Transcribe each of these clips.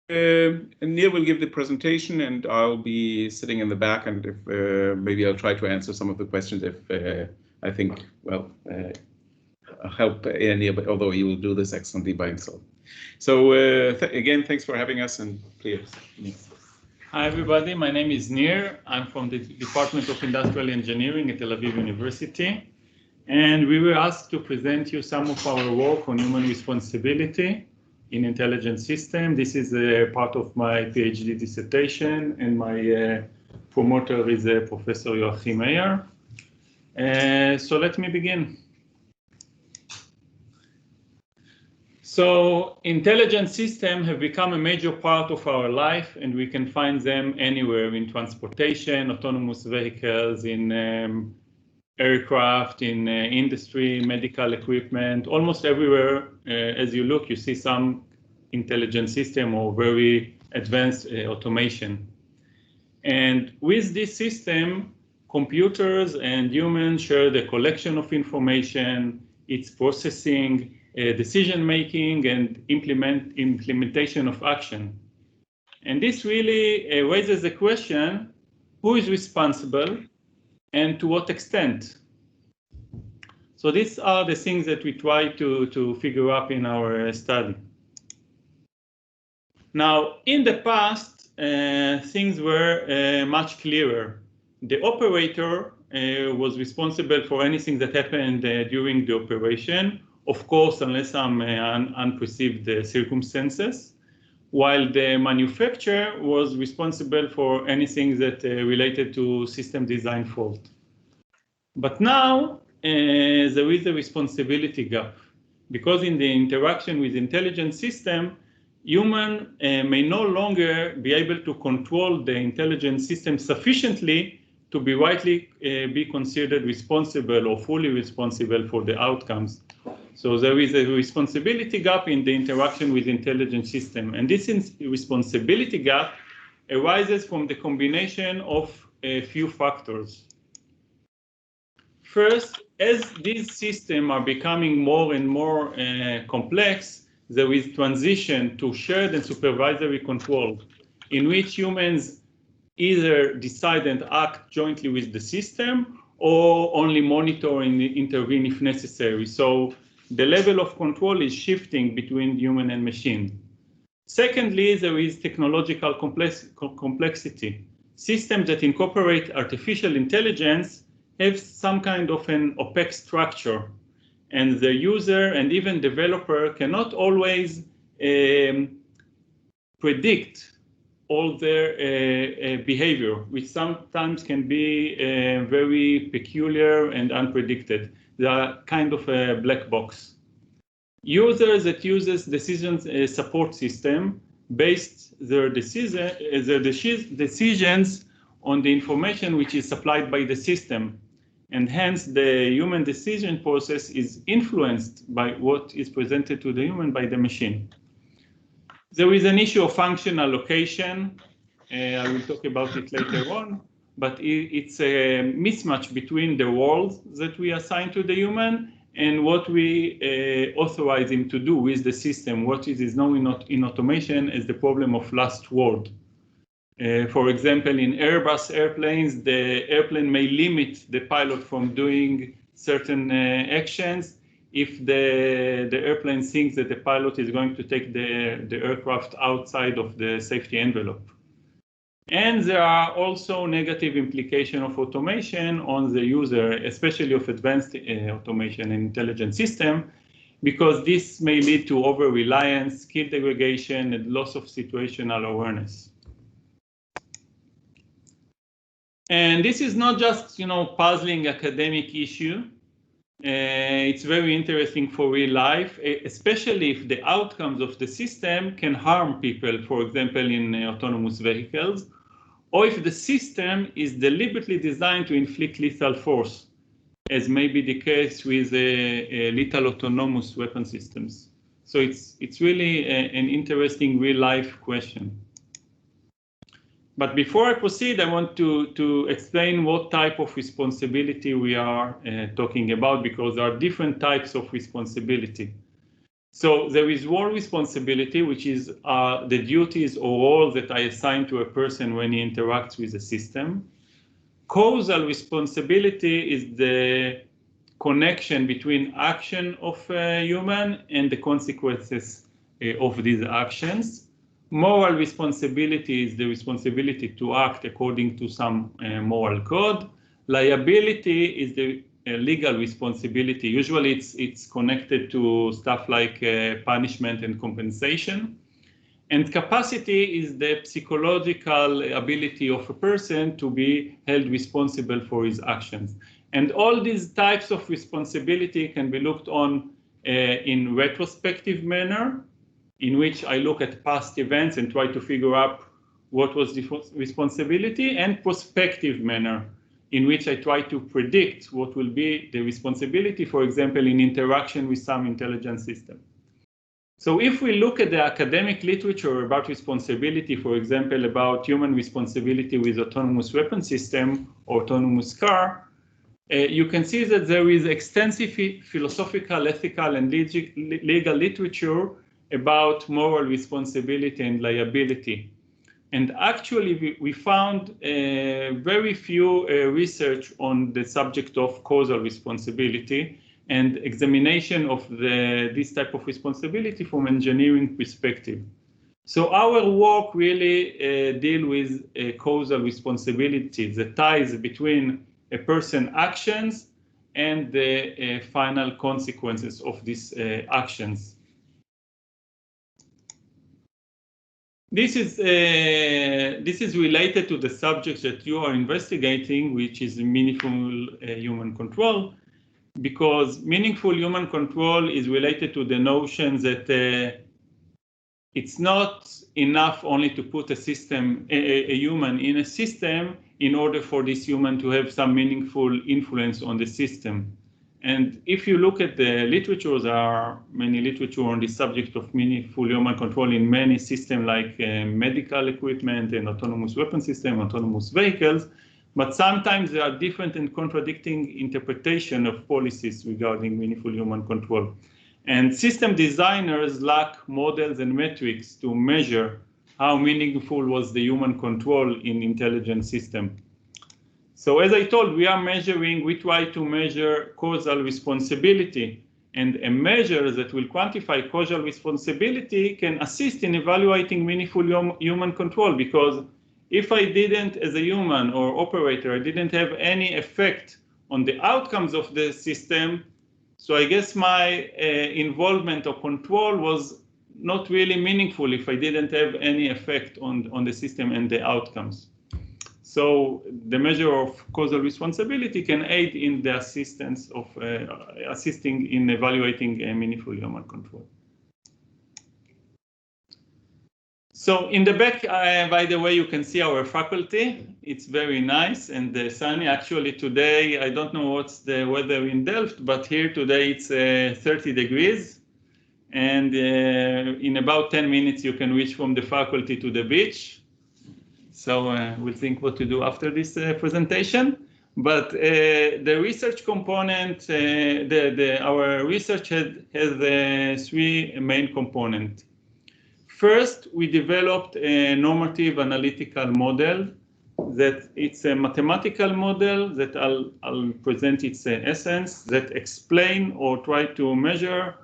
Nir will give the presentation, and I'll be sitting in the back, and if maybe I'll try to answer some of the questions if I think, well, help Nir, although he will do this excellently by himself. So again, thanks for having us, and please. Hi, everybody. My name is Nir. I'm from the Department of Industrial Engineering at Tel-Aviv University. And we were asked to present you some of our work on human responsibility in intelligent systems. This is a part of my PhD dissertation, and my promoter is Professor Joachim Meyer. So let me begin. So intelligent systems have become a major part of our life, and we can find them anywhere in transportation, autonomous vehicles, in aircraft, in industry, medical equipment, almost everywhere. As you look, you see some intelligent system or very advanced automation. And with this system, computers and humans share the collection of information, its processing, decision-making, and implementation of action. And this really raises the question, who is responsible and to what extent? So these are the things that we try to figure out in our study. Now, in the past, things were much clearer. The operator was responsible for anything that happened during the operation, of course, unless some unperceived circumstances, while the manufacturer was responsible for anything that related to system design fault. But now there is a responsibility gap, because in the interaction with intelligent system, human may no longer be able to control the intelligent system sufficiently to be rightly be considered responsible or fully responsible for the outcomes. So there is a responsibility gap in the interaction with intelligent system. And this responsibility gap arises from the combination of a few factors. First, as these systems are becoming more and more complex, there is transition to shared and supervisory control, in which humans either decide and act jointly with the system or only monitor and intervene if necessary. So the level of control is shifting between human and machine. Secondly, there is technological complexity. Systems that incorporate artificial intelligence have some kind of an opaque structure, and the user and even developer cannot always predict all their behavior, which sometimes can be very peculiar and unpredicted. They are kind of a black box. Users that uses decisions support system based their decisions on the information which is supplied by the system, and hence the human decision process is influenced by what is presented to the human by the machine. There is an issue of functional location. I will talk about it later on, but it's a mismatch between the roles that we assign to the human and what we authorize him to do with the system, what is known in automation as the problem of last word. For example, in Airbus airplanes, the airplane may limit the pilot from doing certain actions if the airplane thinks that the pilot is going to take the aircraft outside of the safety envelope. And there are also negative implications of automation on the user, especially of advanced automation and intelligent system, because this may lead to over-reliance, skill degradation, and loss of situational awareness. And this is not just, puzzling academic issue. It's very interesting for real life, especially if the outcomes of the system can harm people, for example, in autonomous vehicles, or if the system is deliberately designed to inflict lethal force, as may be the case with lethal autonomous weapon systems. So it's really an interesting real life question. But before I proceed, I want to explain what type of responsibility we are talking about, because there are different types of responsibility. So there is role responsibility, which is the duties or roles that I assign to a person when he interacts with a system. Causal responsibility is the connection between action of a human and the consequences of these actions. Moral responsibility is the responsibility to act according to some moral code. Liability is the legal responsibility. Usually it's connected to stuff like punishment and compensation. And capacity is the psychological ability of a person to be held responsible for his actions. And all these types of responsibility can be looked on in retrospective manner, in which I look at past events and try to figure out what was the responsibility, and prospective manner, in which I try to predict what will be the responsibility, for example, in interaction with some intelligent system. So if we look at the academic literature about responsibility, for example, about human responsibility with autonomous weapon system or autonomous car, you can see that there is extensive philosophical, ethical, and legal literature about moral responsibility and liability. And actually, we found very few research on the subject of causal responsibility and examination of this type of responsibility from engineering perspective. So our work really deal with causal responsibility, the ties between a person's actions and the final consequences of these actions. This is related to the subject that you are investigating, which is meaningful human control, because meaningful human control is related to the notion that it's not enough only to put a system, a human in a system in order for this human to have some meaningful influence on the system. And if you look at the literature, there are many literature on the subject of meaningful human control in many systems like medical equipment and autonomous weapon system, autonomous vehicles, but sometimes there are different and contradicting interpretation of policies regarding meaningful human control. And system designers lack models and metrics to measure how meaningful was the human control in intelligent system. So as I told, we try to measure causal responsibility, and a measure that will quantify causal responsibility can assist in evaluating meaningful human control, because if I didn't, as a human or operator, I didn't have any effect on the outcomes of the system, so I guess my involvement or control was not really meaningful if I didn't have any effect on the system and the outcomes. So the measure of causal responsibility can aid in the assistance of assisting in evaluating meaningful human control. So in the back, by the way, you can see our faculty. It's very nice and sunny. Actually today, I don't know what's the weather in Delft, but here today it's 30 degrees. And in about 10 minutes, you can reach from the faculty to the beach. So we'll think what to do after this presentation. But the research component, our research has three main components. First, we developed a normative analytical model that it's a mathematical model that I'll present its essence, that explain or try to measure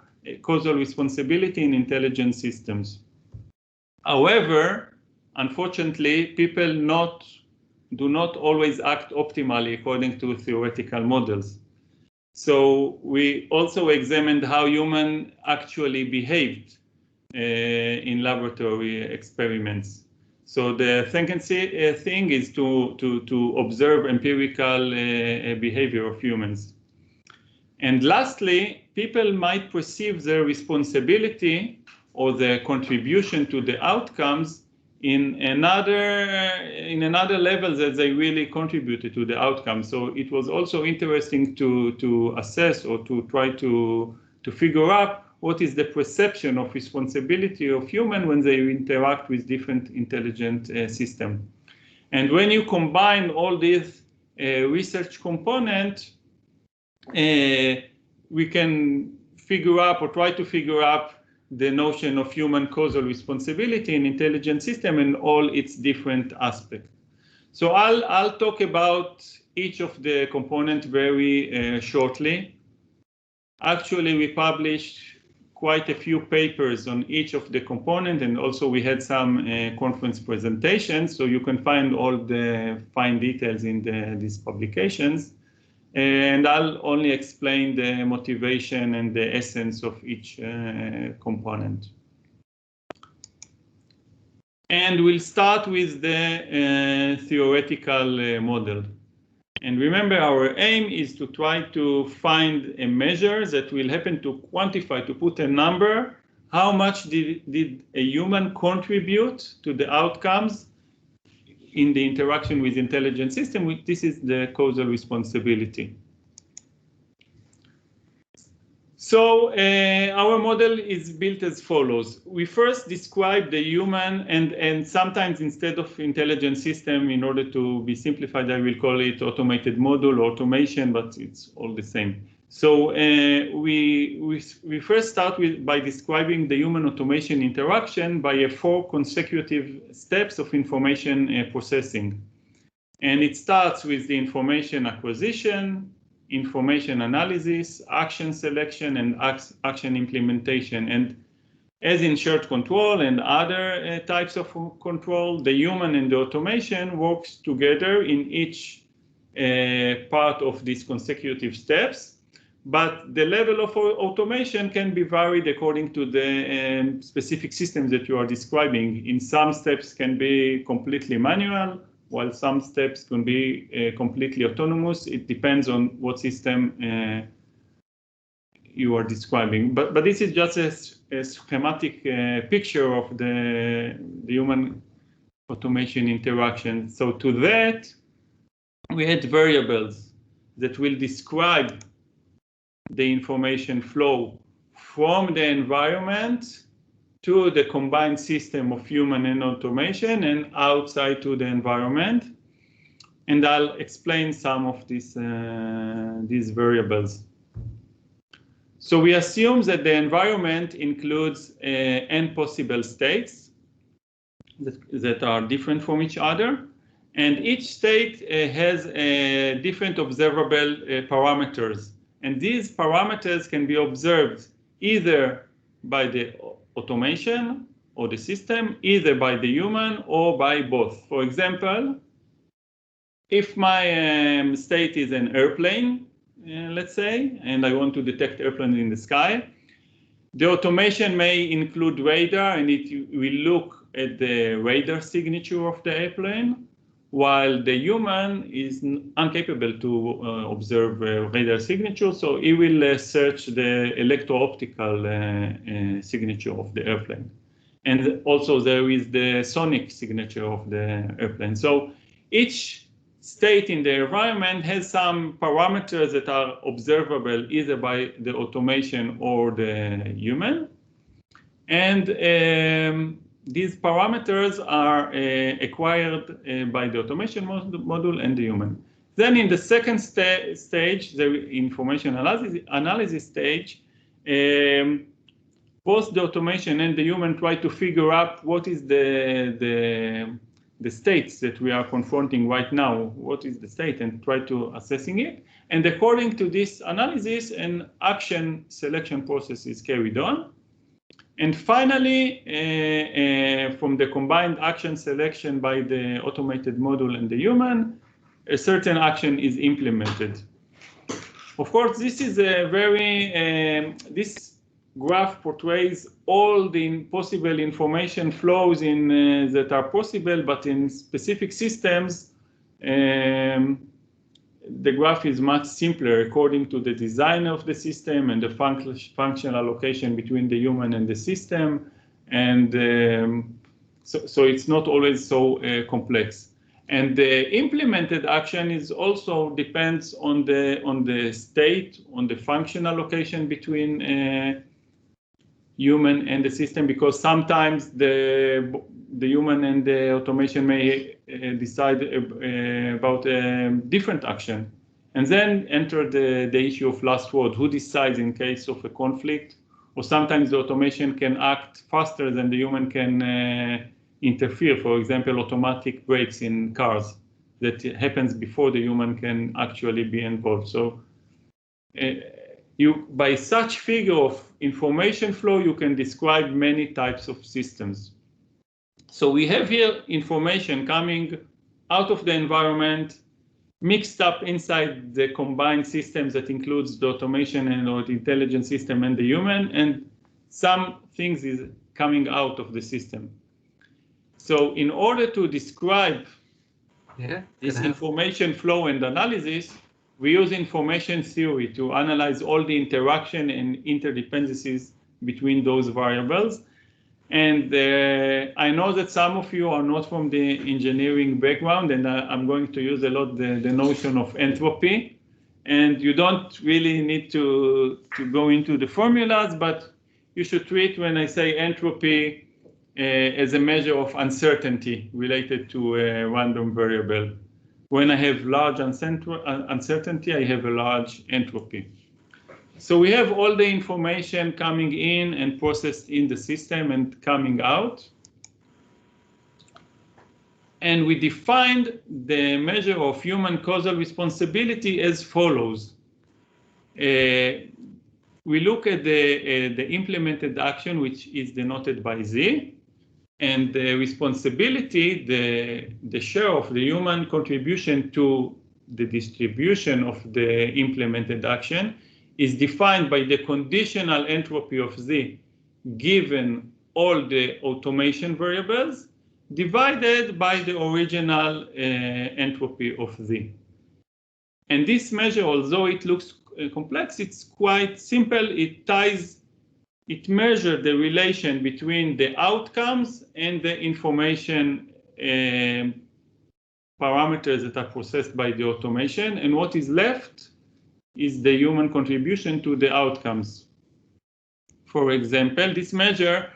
causal responsibility in intelligent systems. However, unfortunately, people do not always act optimally according to theoretical models. So we also examined how humans actually behaved in laboratory experiments. So the second thing is to observe empirical behavior of humans. And lastly, people might perceive their responsibility or their contribution to the outcomes in another level that they really contributed to the outcome. So it was also interesting to assess or to try to figure out what is the perception of responsibility of human when they interact with different intelligent systems. And when you combine all these research components, we can figure out or try to figure out the notion of human causal responsibility in intelligent system and all its different aspects. So I'll talk about each of the components very shortly. Actually, we published quite a few papers on each of the components, and also we had some conference presentations, so you can find all the fine details in these publications. And I'll only explain the motivation and the essence of each component. And we'll start with the theoretical model. And remember, our aim is to try to find a measure that will happen to quantify, to put a number, how much did a human contribute to the outcomes in the interaction with intelligent system. This is the causal responsibility. So our model is built as follows. We first describe the human, and sometimes instead of intelligent system, in order to be simplified, I will call it automated model, automation, but it's all the same. So we first start by describing the human automation interaction by 4 consecutive steps of information processing. And it starts with the information acquisition, information analysis, action selection, and action implementation. And as in shared control and other types of control, the human and the automation works together in each part of these consecutive steps. But the level of automation can be varied according to the specific systems that you are describing. In some steps can be completely manual, while some steps can be completely autonomous. It depends on what system you are describing. But this is just a schematic picture of the human automation interaction. So to that, we had variables that will describe the information flow from the environment to the combined system of human and automation and outside to the environment. And I'll explain some of these variables. So we assume that the environment includes n possible states that are different from each other. And each state has different observable parameters. And these parameters can be observed either by the automation or the system, either by the human or by both. For example, if my state is an airplane, let's say, and I want to detect airplanes in the sky, the automation may include radar, and it will look at the radar signature of the airplane, while the human is incapable to observe radar signature, so it will search the electro-optical signature of the airplane. And also there is the sonic signature of the airplane. So each state in the environment has some parameters that are observable either by the automation or the human. And these parameters are acquired by the automation module and the human. Then in the second stage, the information analysis stage, both the automation and the human try to figure out what is the states that we are confronting right now, what is the state, and try to assessing it. And according to this analysis, an action selection process is carried on. And finally, from the combined action selection by the automated module and the human, a certain action is implemented. Of course, this is a very, this graph portrays all the possible information flows that are possible, but in specific systems, the graph is much simpler according to the design of the system and the functional allocation between the human and the system. And so it's not always so complex. And the implemented action is also depends on the state, on the functional allocation between human and the system, because sometimes the human and the automation may decide about a different action. And then enter the issue of last word, who decides in case of a conflict, or sometimes the automation can act faster than the human can interfere. For example, automatic brakes in cars that happens before the human can actually be involved. So by such figure of information flow, you can describe many types of systems. So we have here information coming out of the environment, mixed up inside the combined systems that includes the automation and or the intelligent system and the human, and some things is coming out of the system. So in order to describe this information flow and analysis, we use information theory to analyze all the interaction and interdependencies between those variables. And I know that some of you are not from the engineering background, and I'm going to use a lot the notion of entropy. And you don't really need to go into the formulas, but you should treat when I say entropy as a measure of uncertainty related to a random variable. When I have large uncertainty, I have a large entropy. So we have all the information coming in and processed in the system and coming out. And we defined the measure of human causal responsibility as follows. We look at the implemented action, which is denoted by Z, and the responsibility, the share of the human contribution to the distribution of the implemented action, is defined by the conditional entropy of Z given all the automation variables divided by the original entropy of Z. And this measure, although it looks complex, it's quite simple. It measures the relation between the outcomes and the information parameters that are processed by the automation, and what is left is the human contribution to the outcomes. For example, this measure,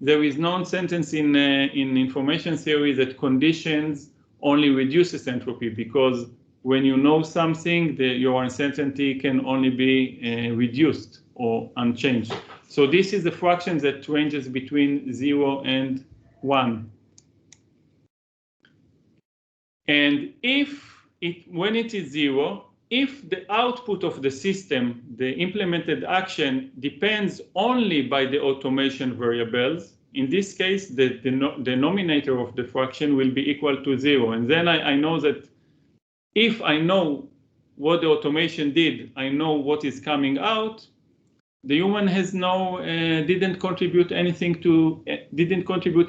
there is no sentence in information theory that conditions only reduces entropy, because when you know something, your uncertainty can only be reduced or unchanged. So this is a fraction that ranges between 0 and 1. And when it is 0, if the output of the system, the implemented action, depends only by the automation variables, in this case, the denominator of the fraction will be equal to 0. And then I know that if I know what the automation did, I know what is coming out, the human has didn't contribute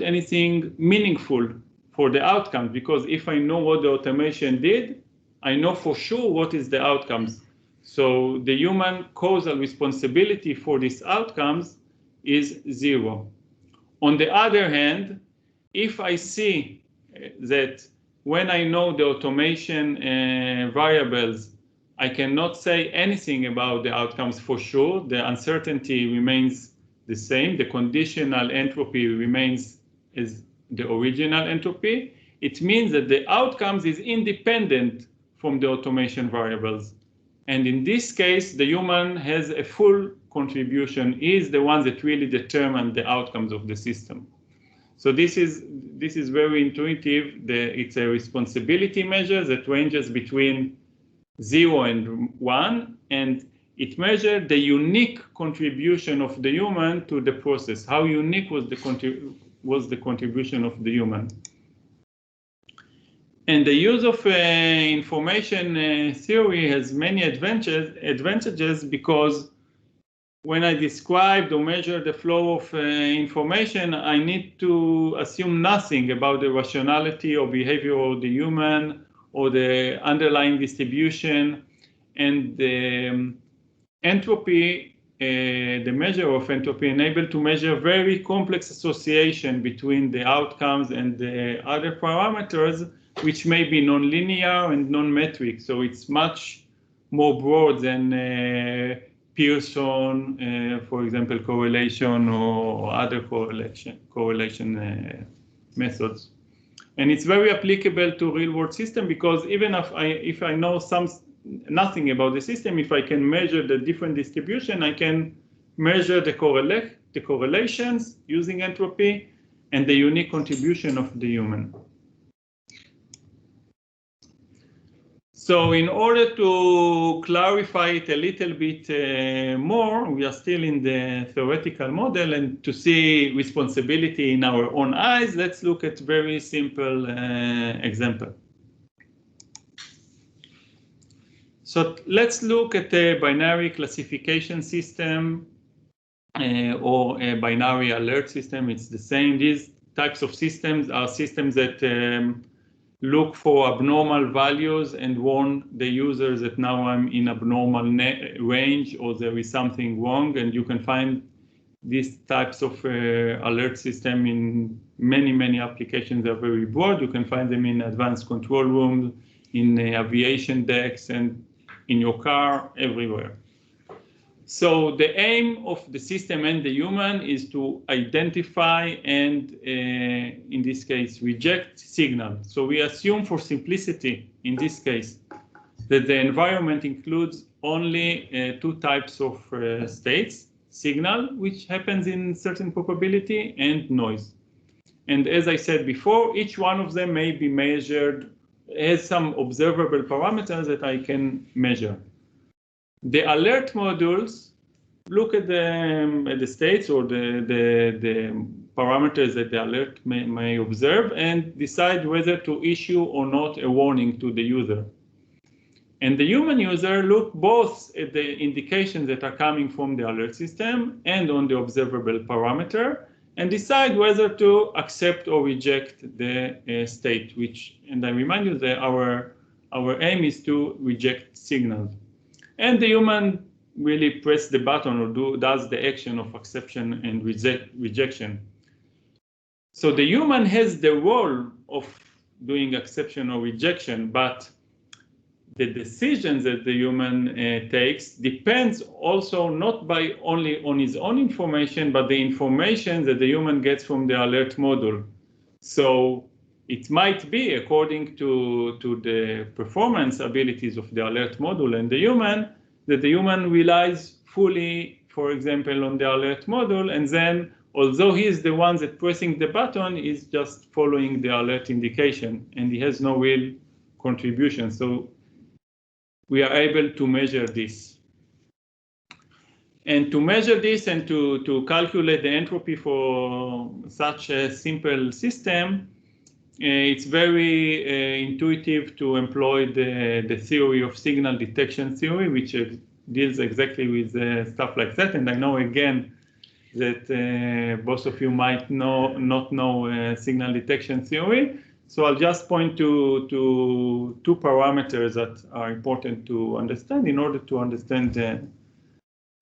anything meaningful for the outcome, because if I know what the automation did, I know for sure what is the outcomes. So the human causal responsibility for these outcomes is 0. On the other hand, if I see that when I know the automation variables, I cannot say anything about the outcomes for sure. The uncertainty remains the same. The conditional entropy remains as the original entropy. It means that the outcomes is independent from the automation variables. And in this case, the human has a full contribution, is the one that really determines the outcomes of the system. So this is very intuitive. It's a responsibility measure that ranges between 0 and 1, and it measures the unique contribution of the human to the process. How unique was the contribution of the human? And the use of information theory has many advantages, because when I describe or measure the flow of information, I need to assume nothing about the rationality or behavior of the human or the underlying distribution. And the entropy, the measure of entropy, enabled to measure very complex association between the outcomes and the other parameters, which may be nonlinear and non-metric. So it's much more broad than Pearson, for example, correlation or other correlation methods. And it's very applicable to real-world system, because even if I know nothing about the system, if I can measure the different distribution, I can measure the correlations using entropy, and the unique contribution of the human. So in order to clarify it a little bit more, we are still in the theoretical model, and to see responsibility in our own eyes, let's look at very simple example. So let's look at a binary classification system or a binary alert system. It's the same. These types of systems are systems that look for abnormal values and warn the users that now I'm in abnormal range or there is something wrong. And you can find these types of alert system in many applications. They're very broad. You can find them in advanced control rooms, in aviation decks, and in your car, everywhere. So the aim of the system and the human is to identify and, in this case, reject signal. So we assume for simplicity, in this case, that the environment includes only two types of states, signal, which happens in certain probability, and noise. And as I said before, each one of them may be measured, has some observable parameters that I can measure. The alert modules look at the states or the parameters that the alert may observe and decide whether to issue or not a warning to the user. And the human user look both at the indications that are coming from the alert system and on the observable parameter and decide whether to accept or reject the state, which, and I remind you that our aim is to reject signals. And the human really press the button or does the action of acceptance and rejection. So the human has the role of doing acceptance or rejection, but the decisions that the human takes depends also not by only on his own information, but the information that the human gets from the alert module. So it might be, according to the performance abilities of the alert module and the human, that the human relies fully, for example, on the alert module, and then, although he is the one that pressing the button, is just following the alert indication, and he has no real contribution. So we are able to measure this. And to measure this and to calculate the entropy for such a simple system, it's very intuitive to employ the theory of signal detection theory, which deals exactly with stuff like that. And I know, again, that both of you might not know signal detection theory. So I'll just point to two parameters that are important to understand in order to understand the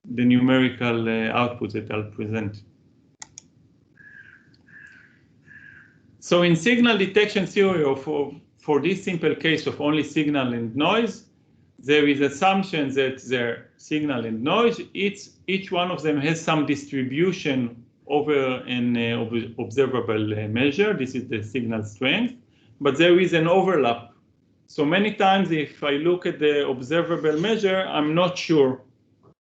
numerical output that I'll present. So in signal detection theory, or for this simple case of only signal and noise, there is assumption that their signal and noise, each one of them has some distribution over an observable measure. This is the signal strength, but there is an overlap. So many times if I look at the observable measure, I'm not sure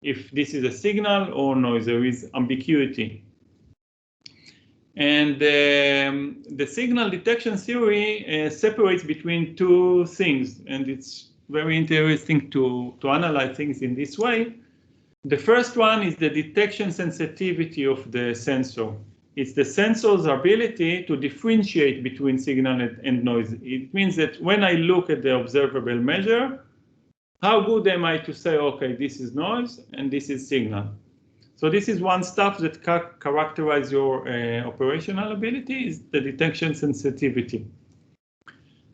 if this is a signal or noise. There is ambiguity. And the signal detection theory separates between two things, and it's very interesting to analyze things in this way. The first one is the detection sensitivity of the sensor. It's the sensor's ability to differentiate between signal and noise. It means that when I look at the observable measure, how good am I to say, okay, this is noise and this is signal? So this is one stuff that characterizes your operational ability, is the detection sensitivity.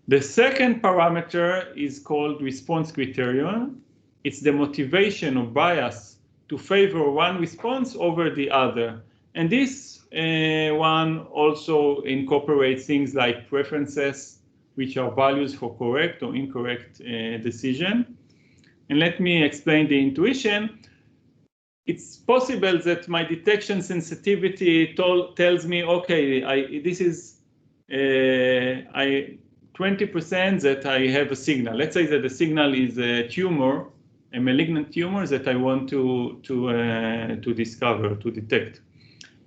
The second parameter is called response criterion. It's the motivation or bias to favor one response over the other. And this one also incorporates things like preferences, which are values for correct or incorrect decision. And let me explain the intuition. It's possible that my detection sensitivity tells me, okay, this is 20% that I have a signal. Let's say that the signal is a tumor a malignant tumor that I want to discover, to detect.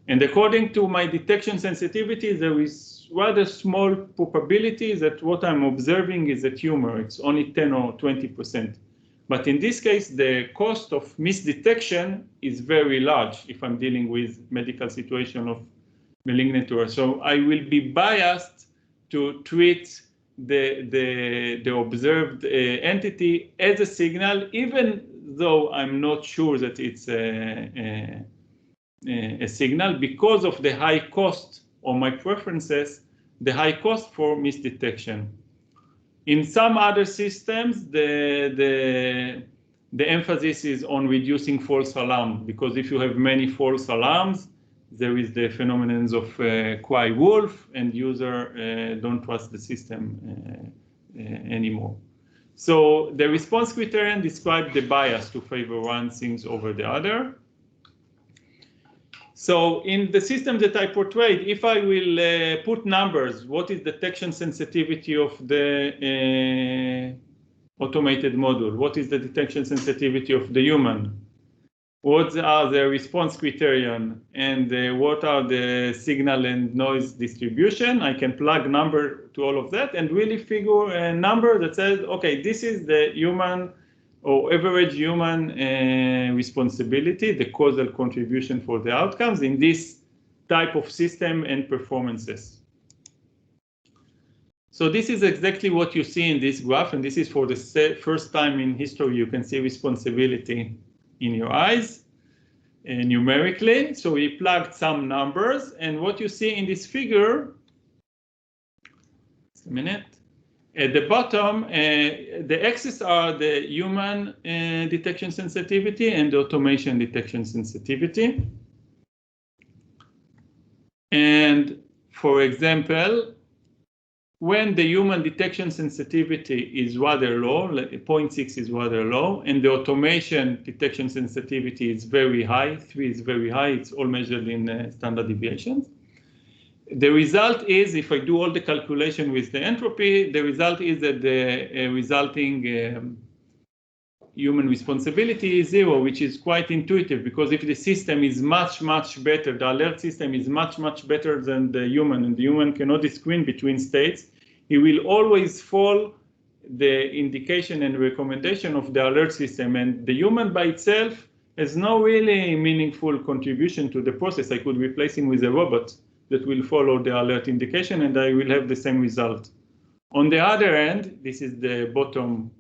And according to my detection sensitivity, there is rather small probability that what I'm observing is a tumor. It's only 10 or 20%. But in this case, the cost of misdetection is very large if I'm dealing with medical situation of malignant tumor. So I will be biased to treat the observed entity as a signal, even though I'm not sure that it's a signal, because of the high cost or my preferences, the high cost for misdetection. In some other systems, the emphasis is on reducing false alarm, because if you have many false alarms, there is the phenomenon of cry wolf, and user don't trust the system anymore. So the response criterion describes the bias to favor one things over the other. So in the system that I portrayed, if I will put numbers, what is detection sensitivity of the automated model? What is the detection sensitivity of the human? What are the response criterion? And what are the signal and noise distribution? I can plug number to all of that and really figure a number that says, okay, this is the human or average human responsibility, the causal contribution for the outcomes in this type of system and performances. So this is exactly what you see in this graph, and this is for the first time in history you can see responsibility in your eyes numerically. So we plugged some numbers, and what you see in this figure, just a minute. At the bottom, the axes are the human detection sensitivity and the automation detection sensitivity. And for example, when the human detection sensitivity is rather low, like 0.6 is rather low, and the automation detection sensitivity is very high, 3 is very high, it's all measured in standard deviations. The result is, if I do all the calculation with the entropy, the result is that the resulting human responsibility is 0, which is quite intuitive, because if the system is much, much better, the alert system is much, much better than the human, and the human cannot discern between states, he will always follow the indication and recommendation of the alert system, and the human by itself has no really meaningful contribution to the process. I could replace him with a robot that will follow the alert indication, and I will have the same result. On the other end, this is the bottom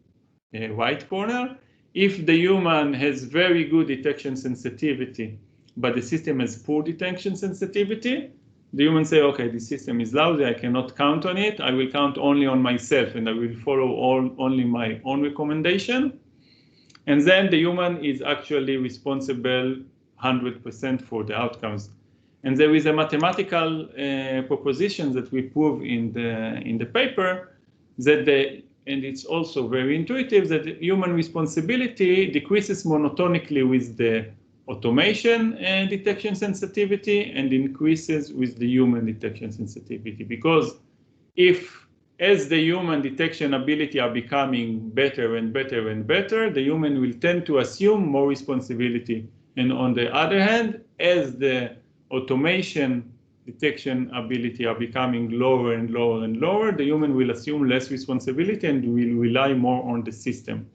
right corner. If the human has very good detection sensitivity, but the system has poor detection sensitivity, the human say, okay, the system is lousy, I cannot count on it. I will count only on myself, and I will follow only my own recommendation. And then the human is actually responsible 100% for the outcomes. And there is a mathematical proposition that we prove in the paper that and it's also very intuitive, that human responsibility decreases monotonically with the automation detection sensitivity and increases with the human detection sensitivity. Because as the human detection ability are becoming better and better and better, the human will tend to assume more responsibility. And on the other hand, as the automation detection ability are becoming lower and lower and lower, the human will assume less responsibility and will rely more on the system.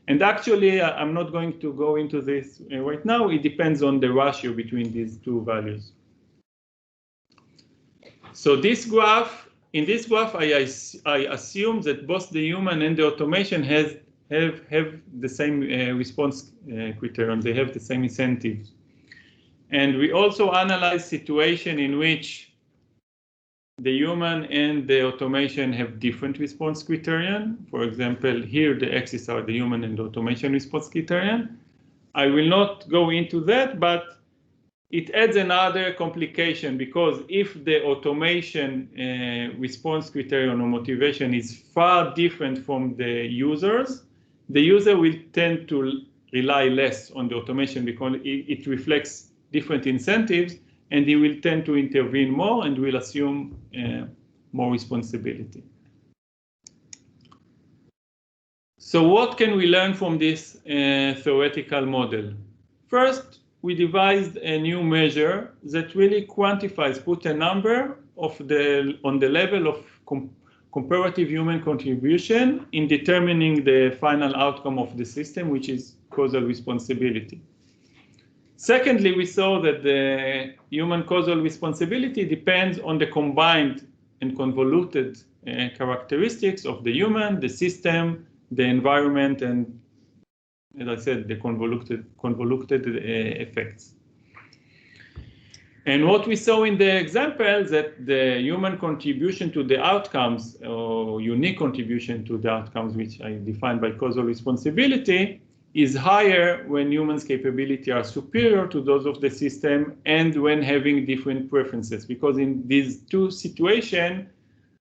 And actually, I'm not going to go into this right now. It depends on the ratio between these two values. So in this graph, I assume that both the human and the automation have the same response criterion. They have the same incentives. And we also analyze situation in which the human and the automation have different response criterion. For example, here the axes are the human and the automation response criterion. I will not go into that, but it adds another complication, because if the automation response criterion or motivation is far different from the users, the user will tend to rely less on the automation because it reflects different incentives, and he will tend to intervene more and will assume more responsibility. So what can we learn from this theoretical model? First, we devised a new measure that really quantifies, put a number on the level of comparative human contribution in determining the final outcome of the system, which is causal responsibility. Secondly, we saw that the human causal responsibility depends on the combined and convoluted characteristics of the human, the system, the environment, and, as I said, the convoluted effects. And what we saw in the example that the human contribution to the outcomes, or unique contribution to the outcomes, which I define by causal responsibility, is higher when humans' capability are superior to those of the system and when having different preferences. Because in these two situations,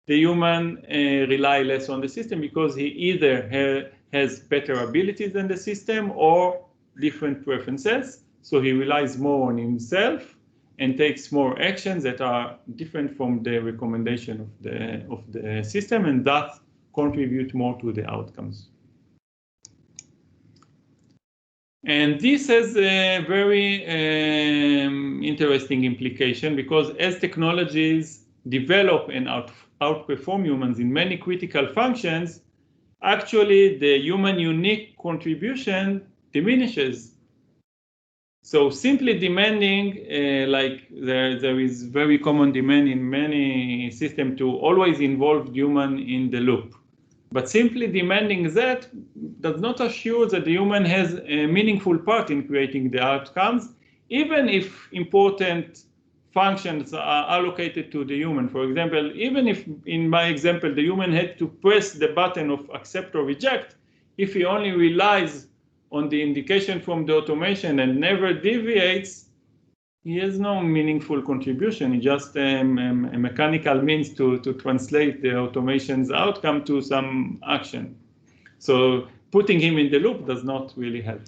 the human rely less on the system because he either has better abilities than the system or different preferences. So he relies more on himself and takes more actions that are different from the recommendation of the system, and thus contribute more to the outcomes. And this has a very interesting implication, because as technologies develop and outperform humans in many critical functions, actually the human unique contribution diminishes. So simply demanding, like there is very common demand in many systems to always involve human in the loop. But simply demanding that does not assure that the human has a meaningful part in creating the outcomes, even if important functions are allocated to the human. For example, even if in my example, the human had to press the button of accept or reject, if he only relies on the indication from the automation and never deviates, he has no meaningful contribution. It's just a mechanical means to translate the automation's outcome to some action. So putting him in the loop does not really help.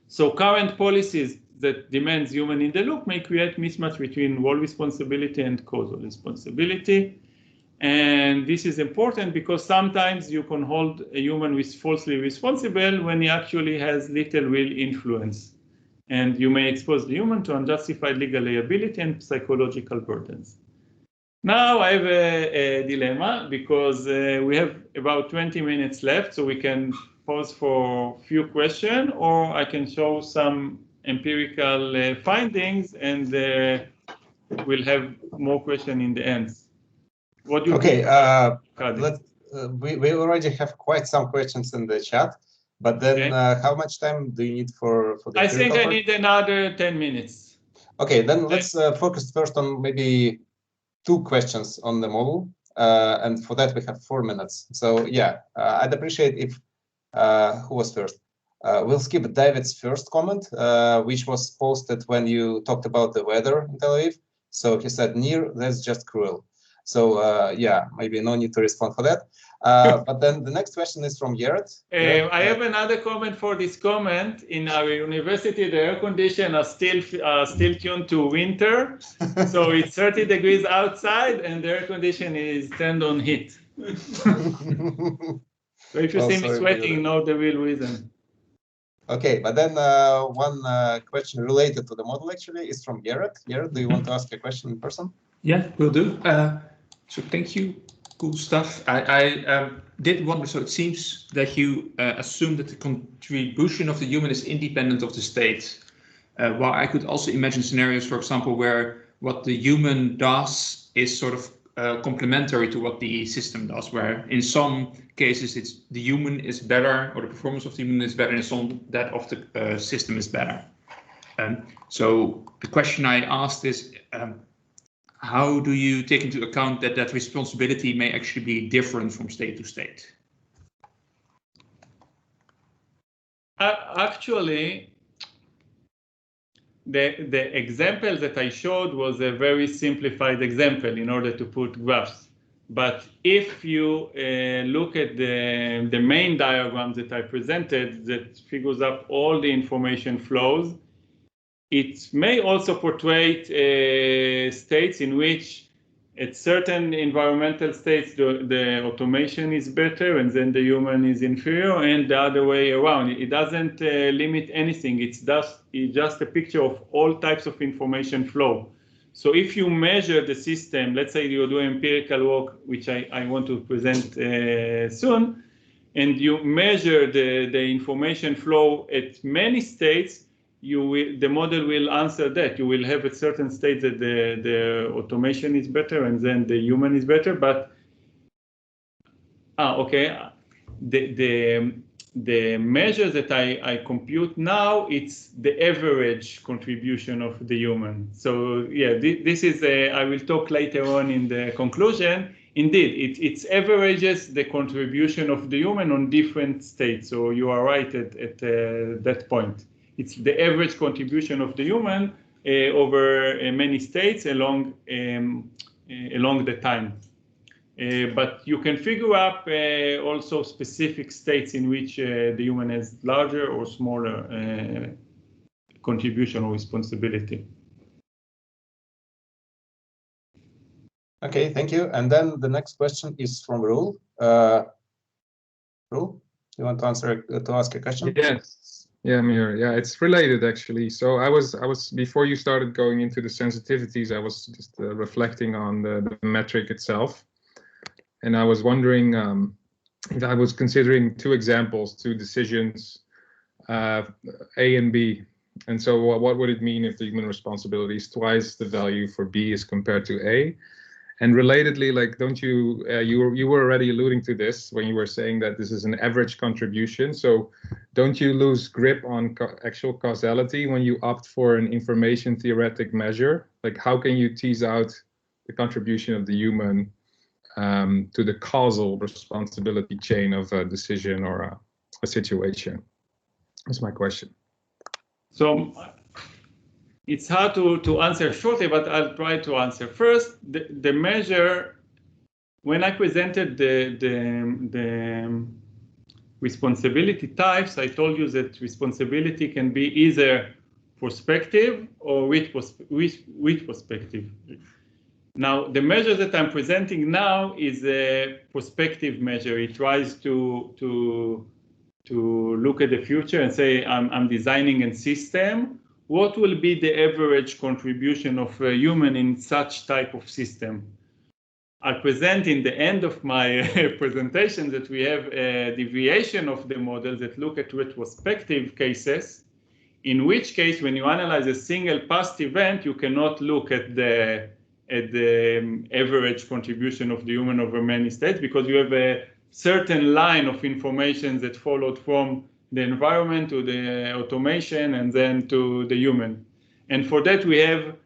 So current policies that demands human in the loop may create mismatch between role responsibility and causal responsibility. And this is important because sometimes you can hold a human falsely responsible when he actually has little real influence. And you may expose the human to unjustified legal liability and psychological burdens. Now I have a dilemma, because we have about 20 minutes left, so we can pause for a few questions, or I can show some empirical findings, and we'll have more questions in the end. What do you think? We already have quite some questions in the chat, but then how much time do you need for the I think I need another 10 minutes. Okay, then let's focus first on maybe 2 questions on the model, and for that we have 4 minutes. So yeah, I'd appreciate if who was first? We'll skip David's first comment, which was posted when you talked about the weather in Tel Aviv. So he said, Nir, that's just cruel. So yeah, maybe no need to respond for that. But then the next question is from Jared. I have another comment for this comment. In our university, the air condition are still tuned to winter. So it's 30 degrees outside and the air condition is turned on heat. So if you see me sweating, know the real reason. Okay, but then one question related to the model actually is from Jared. Jared, do you want to ask a question in person? Yeah, will do. So thank you. Cool stuff. I did wonder, so it seems that you assume that the contribution of the human is independent of the state. While I could also imagine scenarios, for example, where what the human does is sort of complementary to what the system does, where in some cases it's the human is better, or the performance of the human is better, and in some that of the system is better. So the question I asked is, how do you take into account that that responsibility may actually be different from state to state? Actually, the example that I showed was a very simplified example in order to put graphs. But if you look at the main diagram that I presented that figures up all the information flows, it may also portray states in which at certain environmental states, the automation is better and then the human is inferior, and the other way around. It doesn't limit anything. It's just a picture of all types of information flow. So if you measure the system, let's say you're doing empirical work, which I want to present soon, and you measure the information flow at many states, the model will answer that. You will have at certain states that the automation is better and then the human is better. But okay, the measure that I compute now, it's the average contribution of the human. So yeah, this is I will talk later on in the conclusion. Indeed, it averages the contribution of the human on different states. So you are right at that point. It's the average contribution of the human over many states along the time. But you can figure out also specific states in which the human has larger or smaller contribution or responsibility. Okay, thank you. And then the next question is from Rule. Rule, you want to ask a question? Yes. Yeah, Mir. Yeah, it's related actually. So I was before you started going into the sensitivities, I was just reflecting on the metric itself. And I was wondering, I was considering two examples, two decisions, A and B. And so what would it mean if the human responsibility is twice the value for B as compared to A? And relatedly, like, don't you, you were already alluding to this when you were saying that this is an average contribution. So don't you lose grip on actual causality when you opt for an information theoretic measure? Like, how can you tease out the contribution of the human to the causal responsibility chain of a decision or a situation? That's my question. So it's hard to answer shortly, but I'll try to answer. First, the measure, when I presented the responsibility types, I told you that responsibility can be either prospective or with prospective. Now, the measure that I'm presenting now is a prospective measure. It tries to look at the future and say, I'm designing a system. What will be the average contribution of a human in such type of system? I'll present in the end of my presentation that we have a deviation of the model that look at retrospective cases, in which case, when you analyze a single past event, you cannot look at the average contribution of the human over many states, because you have a certain line of information that followed from the environment to the automation and then to the human. And for that, we have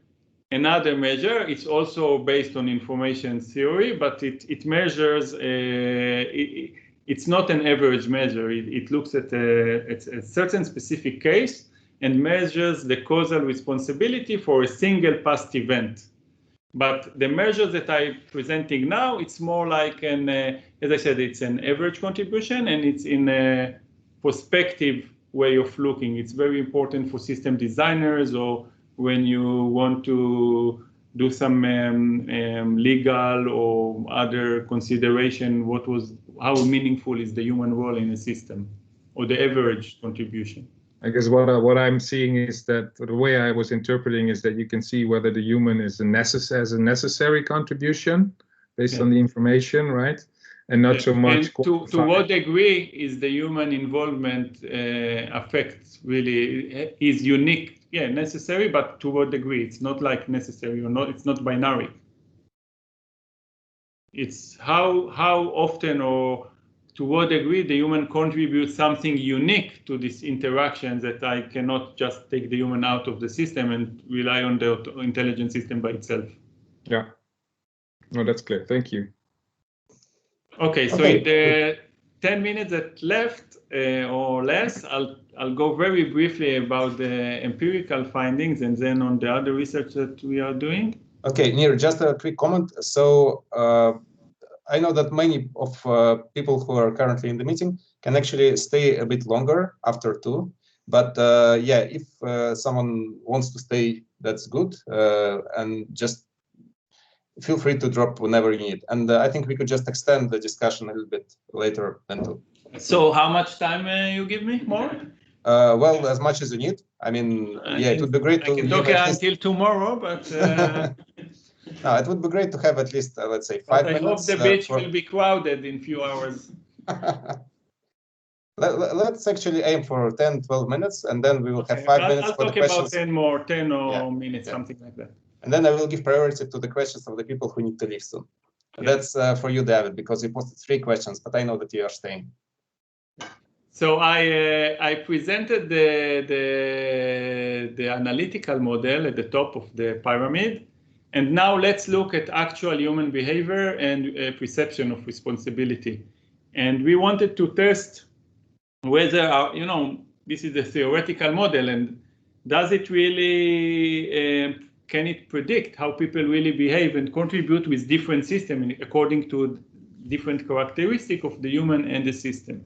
another measure. It's also based on information theory, but it measures, it's not an average measure. It looks at a certain specific case and measures the causal responsibility for a single past event. But the measure that I'm presenting now, it's more like an, as I said, it's an average contribution, and it's in a prospective way of looking. It's very important for system designers, or when you want to do some legal or other consideration, how meaningful is the human role in a system, or the average contribution. I guess what I'm seeing is that the way I was interpreting is that you can see whether the human is has a necessary contribution based on the information, right? And not so much. And to what degree is the human involvement affects really is unique? Yeah, necessary, but to what degree? It's not like necessary or not. It's not binary. It's how often or to what degree the human contributes something unique to this interaction, that I cannot just take the human out of the system and rely on the intelligent system by itself. Yeah. No, that's clear. Thank you. Okay, so in the 10 minutes that left or less, I'll go very briefly about the empirical findings and then on the other research that we are doing. Okay, Nir, just a quick comment. So I know that many of people who are currently in the meeting can actually stay a bit longer after 2. But yeah, if someone wants to stay, that's good. And just feel free to drop whenever you need. And I think we could just extend the discussion a little bit later. So how much time you give me more? Well, as much as you need. I mean, yeah, it would be great to I can talk until tomorrow, but no, it would be great to have at least, let's say, 5 minutes. I hope the beach will be crowded in a few hours. Let's actually aim for 10, 12 minutes, and then we will have 5 minutes for the questions. I'll talk about 10 or minutes, something like that. And then I will give priority to the questions of the people who need to leave soon. That's for you, David, because you posted 3 questions, but I know that you are staying. So I presented the analytical model at the top of the pyramid. And now let's look at actual human behavior and perception of responsibility. And we wanted to test whether, this is a theoretical model, and does it really, can it predict how people really behave and contribute with different systems according to different characteristics of the human and the system?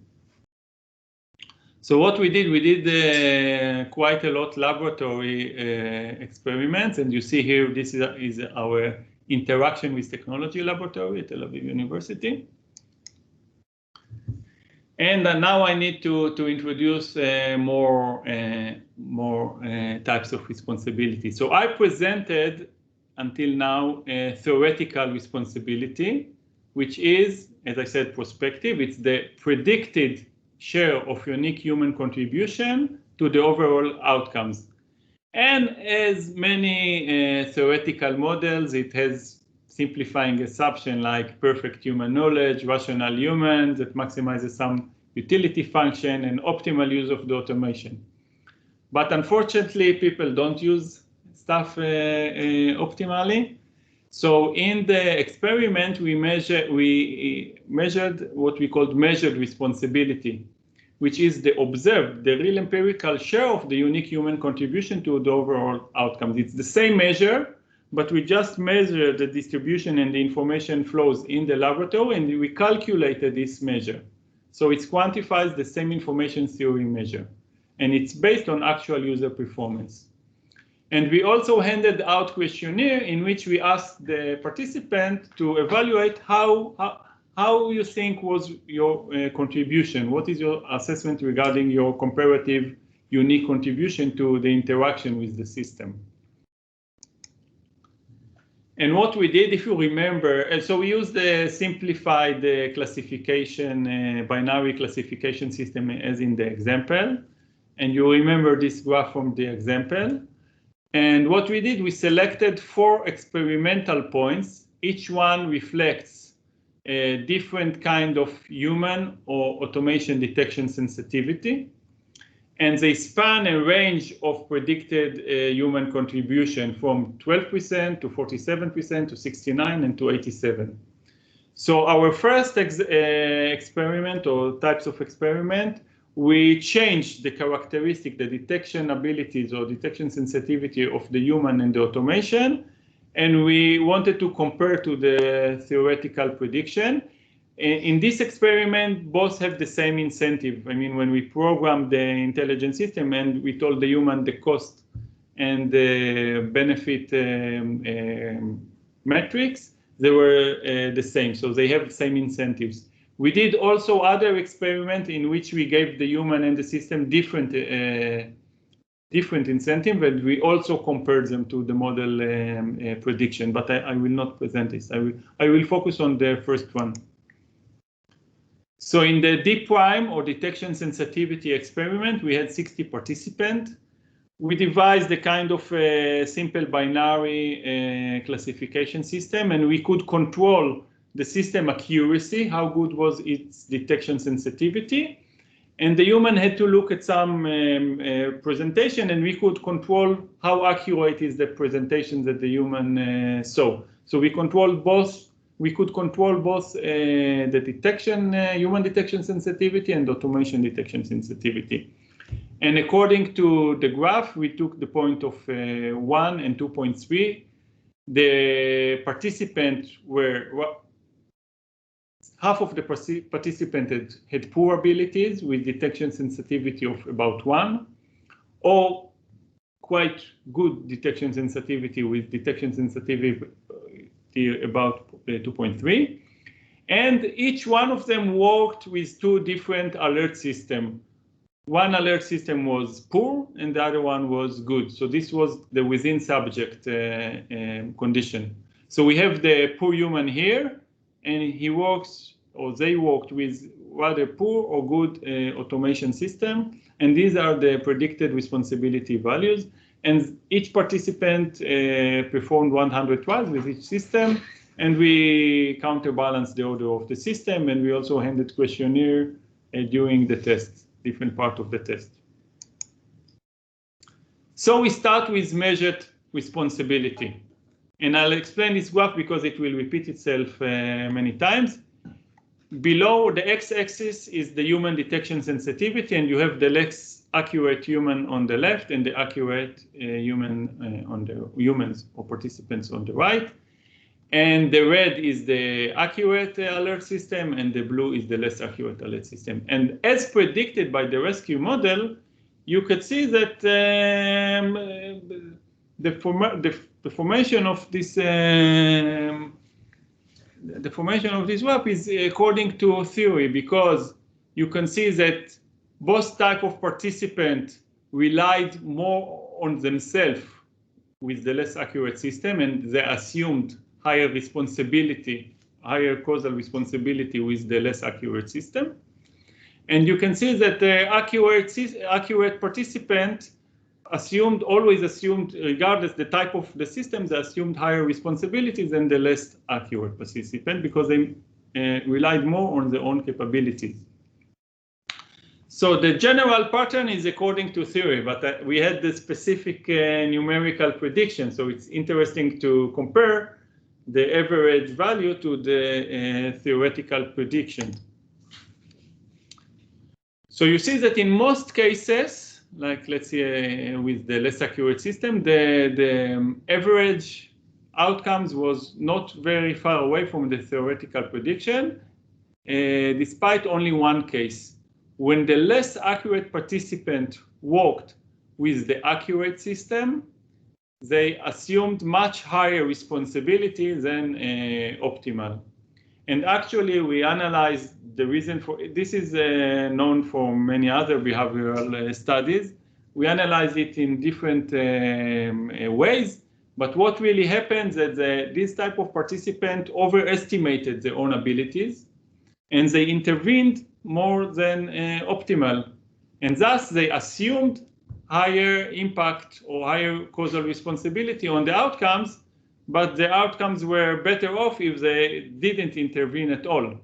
So what we did quite a lot laboratory experiments, and you see here this is our interaction with technology laboratory at Tel-Aviv University. And now I need to introduce more types of responsibility. So I presented until now a theoretical responsibility, which is, as I said, prospective. It's the predicted share of unique human contribution to the overall outcomes. And as many theoretical models, it has simplifying assumption like perfect human knowledge, rational humans that maximizes some utility function and optimal use of the automation. But unfortunately, people don't use stuff optimally. So in the experiment, we measured what we called measured responsibility, which is the observed, the real empirical share of the unique human contribution to the overall outcomes. It's the same measure, but we just measure the distribution and the information flows in the laboratory, and we calculated this measure. So it quantifies the same information theory measure, and it's based on actual user performance. And we also handed out questionnaire in which we asked the participant to evaluate how you think was your contribution. What is your assessment regarding your comparative unique contribution to the interaction with the system? And what we did, if you remember, so we used the simplified classification, binary classification system as in the example. And you remember this graph from the example. And what we did, we selected 4 experimental points. Each one reflects a different kind of human or automation detection sensitivity. And they span a range of predicted human contribution from 12% to 47% to 69% and to 87%. So our first experiment or types of experiment, we changed the characteristic, the detection abilities or detection sensitivity of the human and the automation, and we wanted to compare to the theoretical prediction. In this experiment, both have the same incentive. I mean, when we programmed the intelligent system and we told the human the cost and the benefit metrics, they were the same. So they have the same incentives. We did also other experiments in which we gave the human and the system different incentive, and we also compared them to the model prediction. But I will not present this. I will focus on the first one. So in the D prime or detection sensitivity experiment, we had 60 participants. We devised a kind of simple binary classification system, and we could control the system accuracy, how good was its detection sensitivity. And the human had to look at some presentation, and we could control how accurate is the presentation that the human saw. So we controlled both. We could control both the detection, human detection sensitivity and automation detection sensitivity. And according to the graph, we took the point of 1 and 2.3. The participants were, half of the participants had poor abilities with detection sensitivity of about 1, or quite good detection sensitivity with detection sensitivity about 2.3. And each one of them worked with two different alert systems. One alert system was poor and the other one was good. So this was the within subject condition. So we have the poor human here, and he works, or they worked with rather poor or good automation system. And these are the predicted responsibility values. And each participant performed 100 trials with each system. And we counterbalance the order of the system. And we also handed questionnaire during the test, different part of the test. So we start with measured responsibility. And I'll explain this graph because it will repeat itself many times. Below the x-axis is the human detection sensitivity, and you have the less accurate human on the left and the accurate human on the humans or participants on the right. And the red is the accurate alert system, and the blue is the less accurate alert system. And as predicted by the ResQu model, you could see that the formation of this graph is according to theory, because you can see that both type of participant relied more on themselves with the less accurate system, and they assumed higher responsibility, higher causal responsibility with the less accurate system. And you can see that the accurate participant always assumed, regardless the type of the system, they assumed higher responsibilities than the less accurate participant because they relied more on their own capabilities. So the general pattern is according to theory, but we had the specific numerical prediction. So it's interesting to compare the average value to the theoretical prediction. So you see that in most cases, like let's say with the less accurate system, the average outcomes was not very far away from the theoretical prediction, despite only one case. When the less accurate participant worked with the accurate system, they assumed much higher responsibility than optimal. And actually, we analyzed the reason for this is known from many other behavioral studies. We analyze it in different ways, but what really happens is that this type of participant overestimated their own abilities, and they intervened more than optimal, and thus they assumed higher impact or higher causal responsibility on the outcomes, but the outcomes were better off if they didn't intervene at all.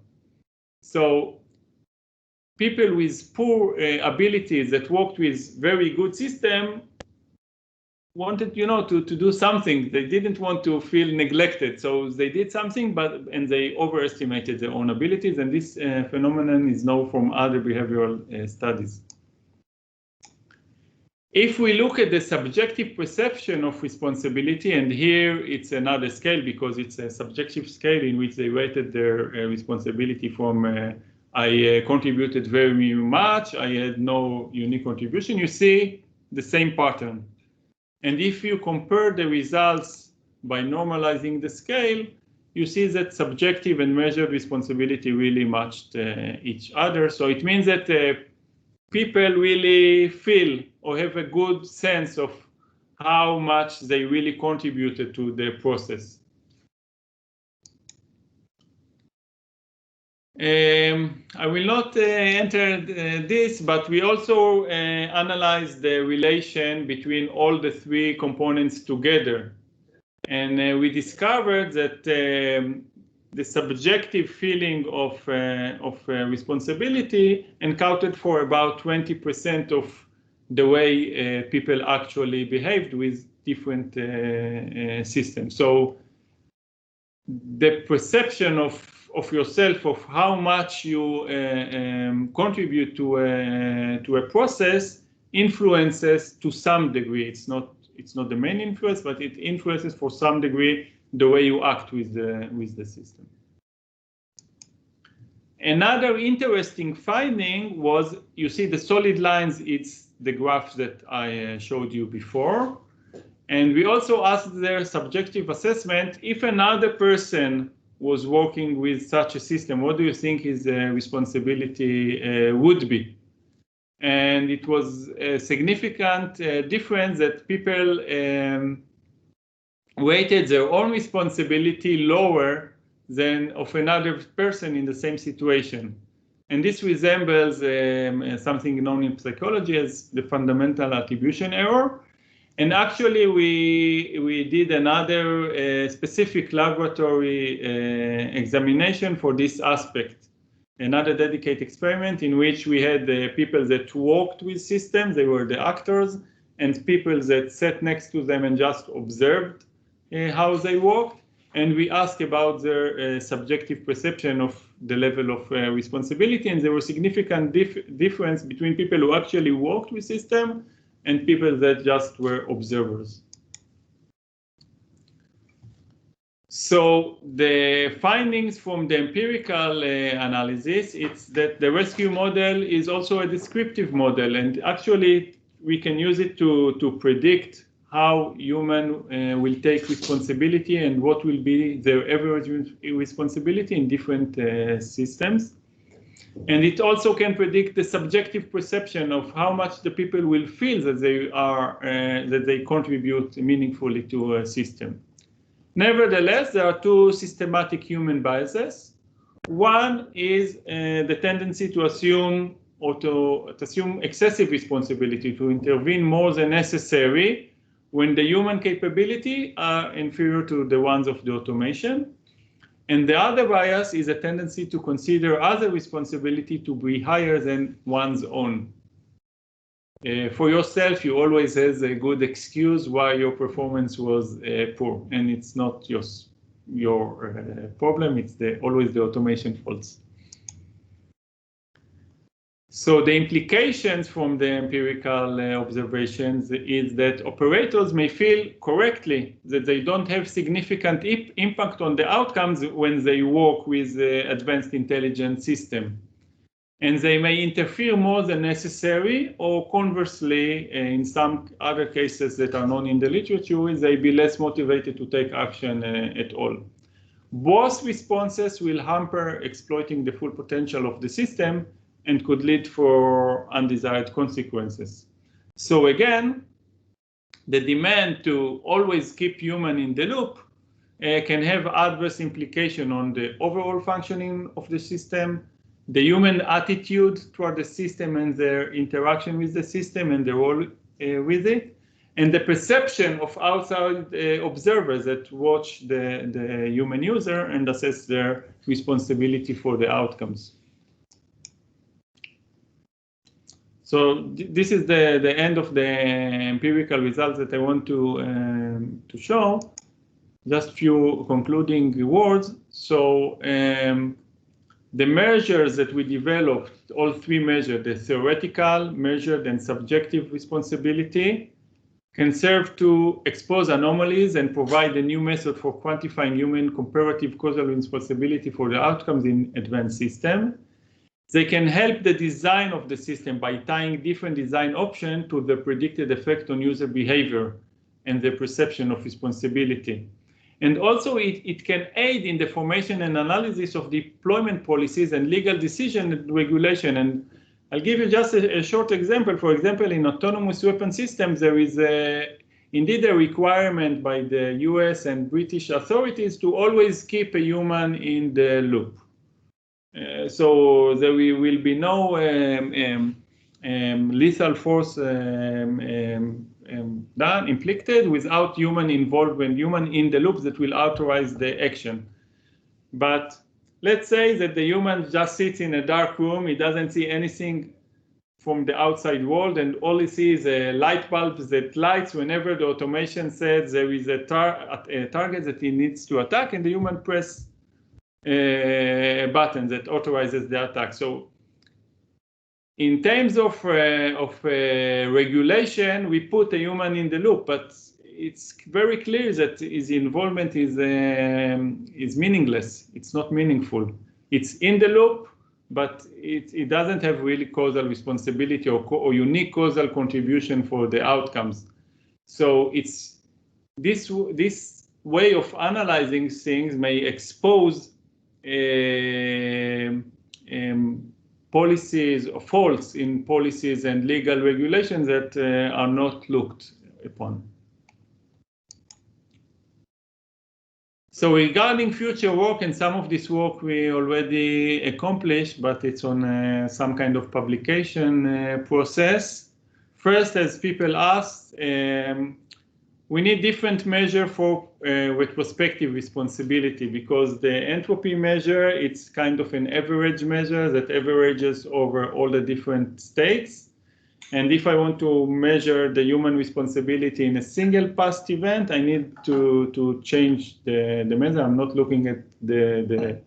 So people with poor abilities that worked with very good system wanted, to do something. They didn't want to feel neglected, so they did something, and they overestimated their own abilities, and this phenomenon is known from other behavioral studies. If we look at the subjective perception of responsibility, and here it's another scale because it's a subjective scale in which they rated their responsibility from I contributed very much, I had no unique contribution, you see the same pattern. And if you compare the results by normalizing the scale, you see that subjective and measured responsibility really matched each other. So it means that people really feel or have a good sense of how much they really contributed to the process. I will not enter this, but we also analyzed the relation between all the three components together. And we discovered that the subjective feeling of responsibility accounted for about 20% of the way people actually behaved with different systems. So the perception of yourself, of how much you contribute to a process, influences to some degree. It's not the main influence, but it influences for some degree the way you act with the system. Another interesting finding was, you see the solid lines, it's the graph that I showed you before. And we also asked their subjective assessment. If another person was working with such a system, what do you think his responsibility would be? And it was a significant difference that people weighted their own responsibility lower than of another person in the same situation. And this resembles something known in psychology as the fundamental attribution error. And actually, we did another specific laboratory examination for this aspect, another dedicated experiment in which we had people that worked with systems, they were the actors, and people that sat next to them and just observed how they worked. And we asked about their subjective perception of the level of responsibility, and there was significant difference between people who actually worked with system and people that just were observers. So the findings from the empirical analysis, it's that the ResQu model is also a descriptive model, and actually we can use it to predict how human will take responsibility and what will be their average responsibility in different systems. And it also can predict the subjective perception of how much the people will feel that they are that they contribute meaningfully to a system. Nevertheless, there are two systematic human biases. One is the tendency to assume or to assume excessive responsibility, to intervene more than necessary when the human capability are inferior to the ones of the automation. And the other bias is a tendency to consider other responsibility to be higher than one's own. For yourself, you always have a good excuse why your performance was poor, and it's not your problem, it's always the automation faults. So the implications from the empirical observations is that operators may feel correctly that they don't have significant impact on the outcomes when they work with advanced intelligent system. And they may interfere more than necessary, or conversely, in some other cases that are known in the literature, they be less motivated to take action at all. Both responses will hamper exploiting the full potential of the system and could lead for undesired consequences. So again, the demand to always keep human in the loop can have adverse implication on the overall functioning of the system, the human attitude toward the system and their interaction with the system and the role with it, and the perception of outside observers that watch the human user and assess their responsibility for the outcomes. So this is the end of the empirical results that I want to show. Just few concluding words. So the measures that we developed, all three measures, the theoretical, measured, and subjective responsibility, can serve to expose anomalies and provide a new method for quantifying human comparative causal responsibility for the outcomes in advanced systems. They can help the design of the system by tying different design options to the predicted effect on user behavior and the perception of responsibility. And also it can aid in the formation and analysis of deployment policies and legal decision and regulation. And I'll give you just a short example. For example, in autonomous weapon systems, there is indeed a requirement by the US and British authorities to always keep a human in the loop. So there will be no lethal force inflicted without human involvement, human in the loop that will authorize the action. But let's say that the human just sits in a dark room, he doesn't see anything from the outside world, and all he sees is a light bulb that lights whenever the automation says there is a target that he needs to attack, and the human press a button that authorizes the attack. So in terms of regulation, we put a human in the loop, but it's very clear that his involvement is meaningless. It's not meaningful. It's in the loop, but it doesn't have really causal responsibility or unique causal contribution for the outcomes. So it's this way of analyzing things may expose policies or faults in policies and legal regulations that are not looked upon. So regarding future work, and some of this work we already accomplished, but it's on some kind of publication process. First, as people asked, we need different measure for retrospective responsibility, because the entropy measure, it's kind of an average measure that averages over all the different states. And if I want to measure the human responsibility in a single past event, I need to change the measure. I'm not looking at the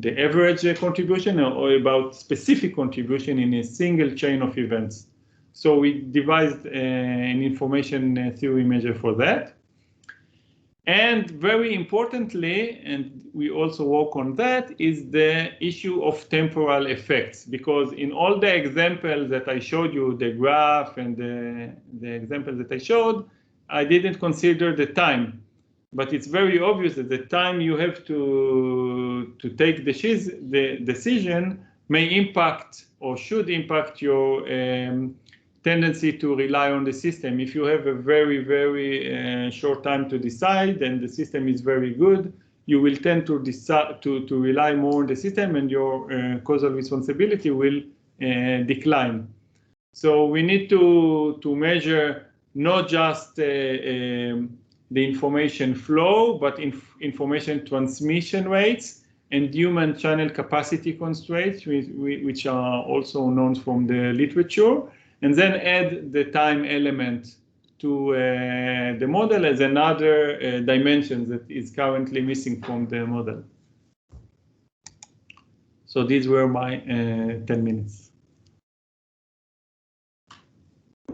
average contribution or about specific contribution in a single chain of events. So we devised an information theory measure for that. And very importantly, and we also work on that, is the issue of temporal effects. Because in all the examples that I showed you, the graph and the examples that I showed, I didn't consider the time. But it's very obvious that the time you have to take the decision may impact or should impact your tendency to rely on the system. If you have a very, very short time to decide and the system is very good, you will tend to decide to rely more on the system, and your causal responsibility will decline. So we need to measure not just the information flow, but information transmission rates and human channel capacity constraints, which are also known from the literature. And then add the time element to the model as another dimension that is currently missing from the model. So these were my 10 minutes.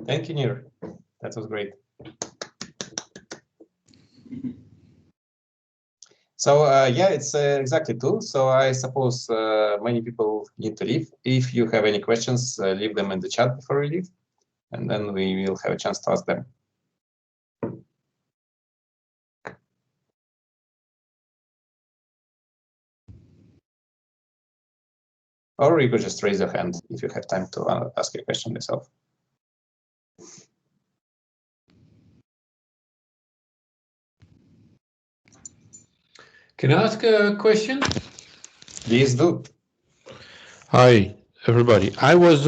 Thank you, Nir. That was great. So yeah, it's exactly 2. So I suppose many people need to leave. If you have any questions, leave them in the chat before we leave, and then we will have a chance to ask them. Or you could just raise your hand if you have time to ask a question yourself. Can I ask a question? Please do. Hi, everybody. I was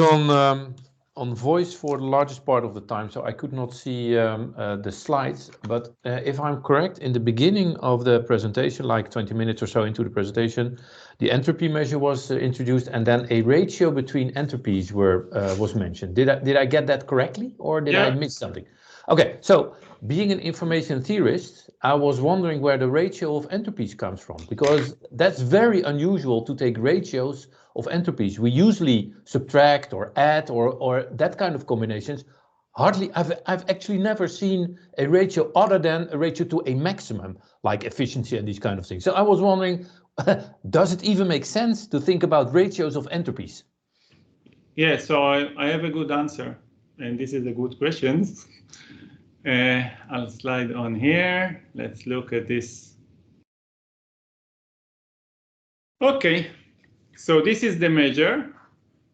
on voice for the largest part of the time, so I could not see the slides. But if I'm correct, in the beginning of the presentation, like 20 minutes or so into the presentation, the entropy measure was introduced, and then a ratio between entropies was mentioned. Did I get that correctly, or did I miss something? Okay, so being an information theorist, I was wondering where the ratio of entropies comes from, because that's very unusual to take ratios of entropies. We usually subtract or add or that kind of combinations. Hardly, I've actually never seen a ratio other than a ratio to a maximum, like efficiency and these kind of things. So I was wondering, does it even make sense to think about ratios of entropies? Yeah, so I have a good answer, and this is a good question. I'll slide on here. Let's look at this. Okay, so this is the measure.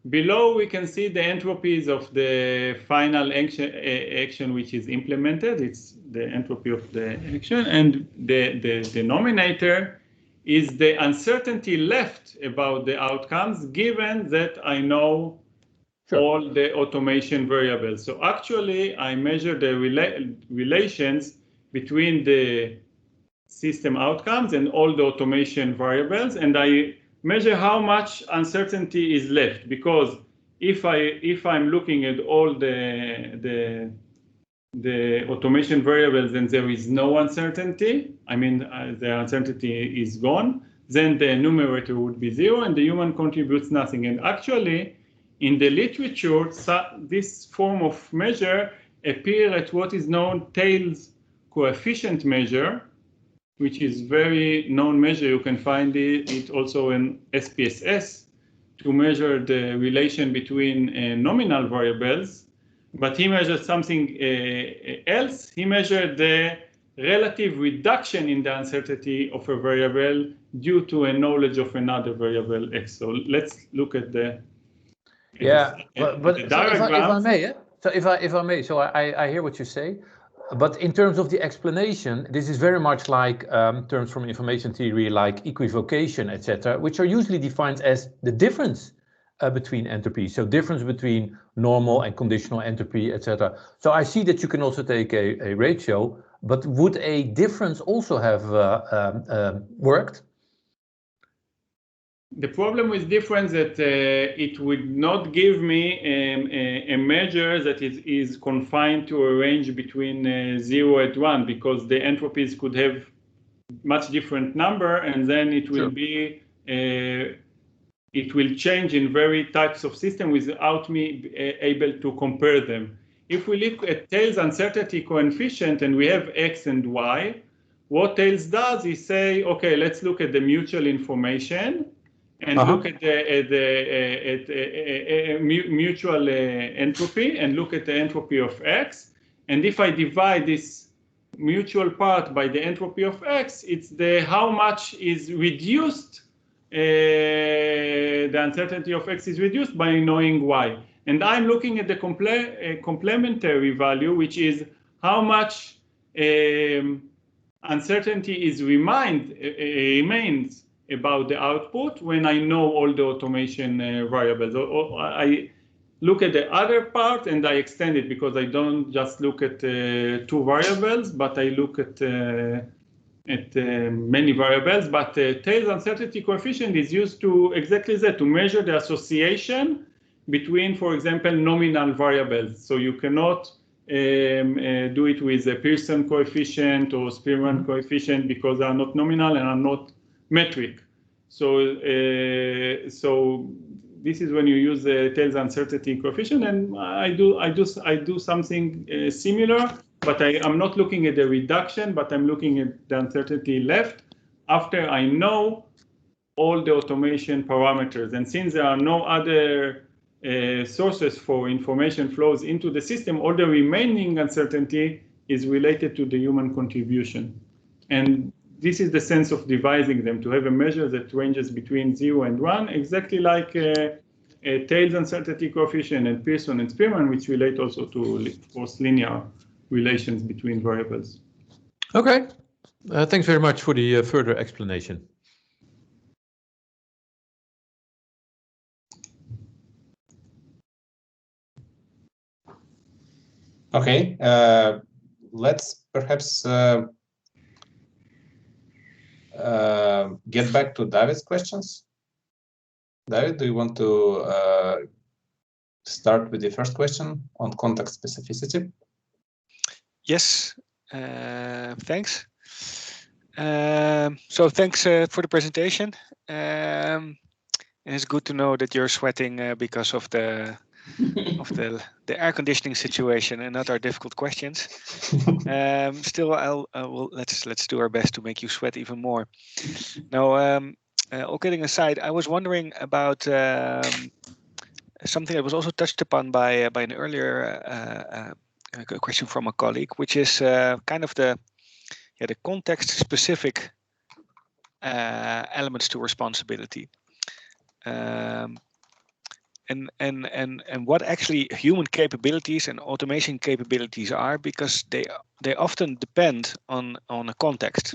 Below we can see the entropies of the final action which is implemented. It's the entropy of the action, and the denominator is the uncertainty left about the outcomes, given that I know all the automation variables. So actually, I measure the relations between the system outcomes and all the automation variables, and I measure how much uncertainty is left. Because if I'm looking at all the automation variables and there is no uncertainty, I mean the uncertainty is gone, then the numerator would be 0 and the human contributes nothing. And actually, in the literature, this form of measure appears at what is known Thales coefficient measure, which is very known measure. You can find it also in SPSS to measure the relation between nominal variables. But he measured something else. He measured the relative reduction in the uncertainty of a variable due to a knowledge of another variable x. So let's look at the but the so if I diagrams. may, so if I may, so I hear what you say, but in terms of the explanation, this is very much like terms from information theory, like equivocation, etc., which are usually defined as the difference between entropy. So difference between normal and conditional entropy, etc. So I see that you can also take a ratio, but would a difference also have worked? The problem with difference that it would not give me a measure that is confined to a range between 0 and 1, because the entropies could have much different number, and then it will be it will change in very types of system without me able to compare them. If we look at Tails uncertainty coefficient and we have x and y, what Tails does is say, okay, let's look at the mutual information and look at the mutual entropy and look at the entropy of x. And if I divide this mutual part by the entropy of x, it's the how much is reduced, the uncertainty of x is reduced by knowing y. And I'm looking at the complementary value, which is how much uncertainty is remains about the output when I know all the automation variables. I look at the other part and I extend it, because I don't just look at two variables, but I look at many variables. But Tails uncertainty coefficient is used to exactly that, to measure the association between, for example, nominal variables. So you cannot do it with a Pearson coefficient or Spearman coefficient, because they are not nominal and are not metric. So this is when you use the Tails uncertainty coefficient, and I do something similar, but I'm not looking at the reduction, but I'm looking at the uncertainty left after I know all the automation parameters. And since there are no other sources for information flows into the system, all the remaining uncertainty is related to the human contribution. And this is the sense of devising them, to have a measure that ranges between 0 and 1, exactly like a Tails uncertainty coefficient and Pearson and Spearman, which relate also to, of course, linear relations between variables. Okay, thanks very much for the further explanation. Okay, let's perhaps get back to David's questions. David, do you want to start with the first question on context specificity? Yes, thanks. So thanks for the presentation. And it's good to know that you're sweating because of the air conditioning situation and other difficult questions. Still, let's do our best to make you sweat even more. Now, all kidding aside, I was wondering about something that was also touched upon by an earlier question from a colleague, which is kind of the context-specific elements to responsibility. And what actually human capabilities and automation capabilities are, because they often depend on a context.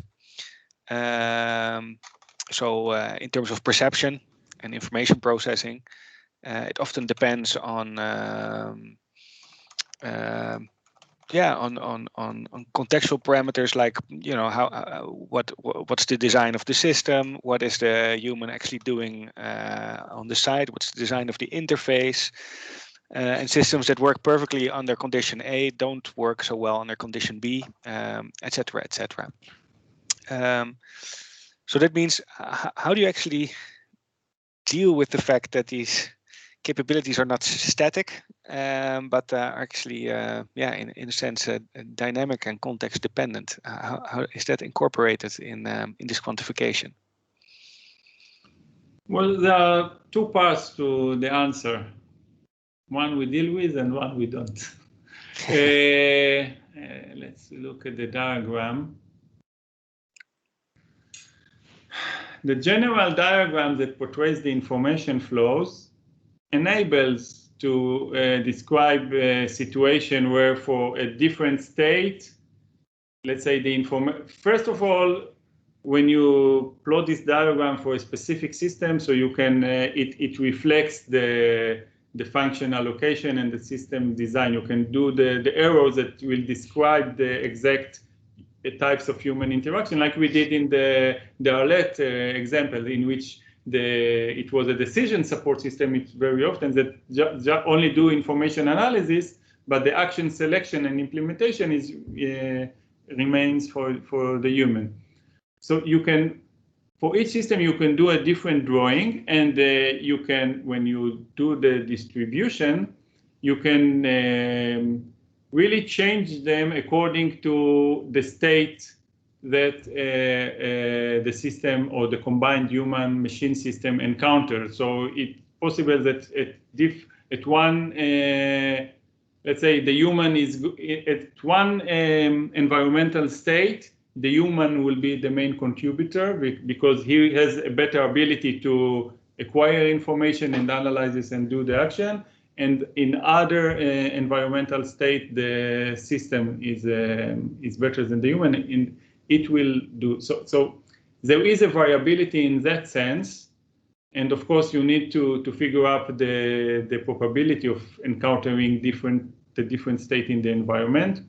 So in terms of perception and information processing, it often depends on contextual parameters, like, you know, what's the design of the system, what is the human actually doing on the side, what's the design of the interface, and systems that work perfectly under condition A don't work so well under condition B, etc., etc. So that means, how do you actually deal with the fact that these capabilities are not static, but are actually, in a sense, dynamic and context dependent? How is that incorporated in this quantification? Well, there are two parts to the answer. One we deal with and one we don't. Let's look at the diagram. The general diagram that portrays the information flows enables to describe a situation where for a different state, let's say first of all, when you plot this diagram for a specific system, so you can, it reflects the function allocation and the system design. You can do the arrows that will describe the exact types of human interaction, like we did in the Arlette example, in which it was a decision support system. It's very often that only do information analysis, but the action selection and implementation is remains for the human. So you can, for each system, you can do a different drawing, and you can, when you do the distribution, you can really change them according to the state that the system or the combined human-machine system encounters. So it's possible that at one, let's say the human is at one environmental state, the human will be the main contributor because he has a better ability to acquire information and analyze this and do the action. And in other environmental state, the system is better than the human, and it will do so. So there is a variability in that sense, and of course you need to figure out the probability of encountering the different state in the environment.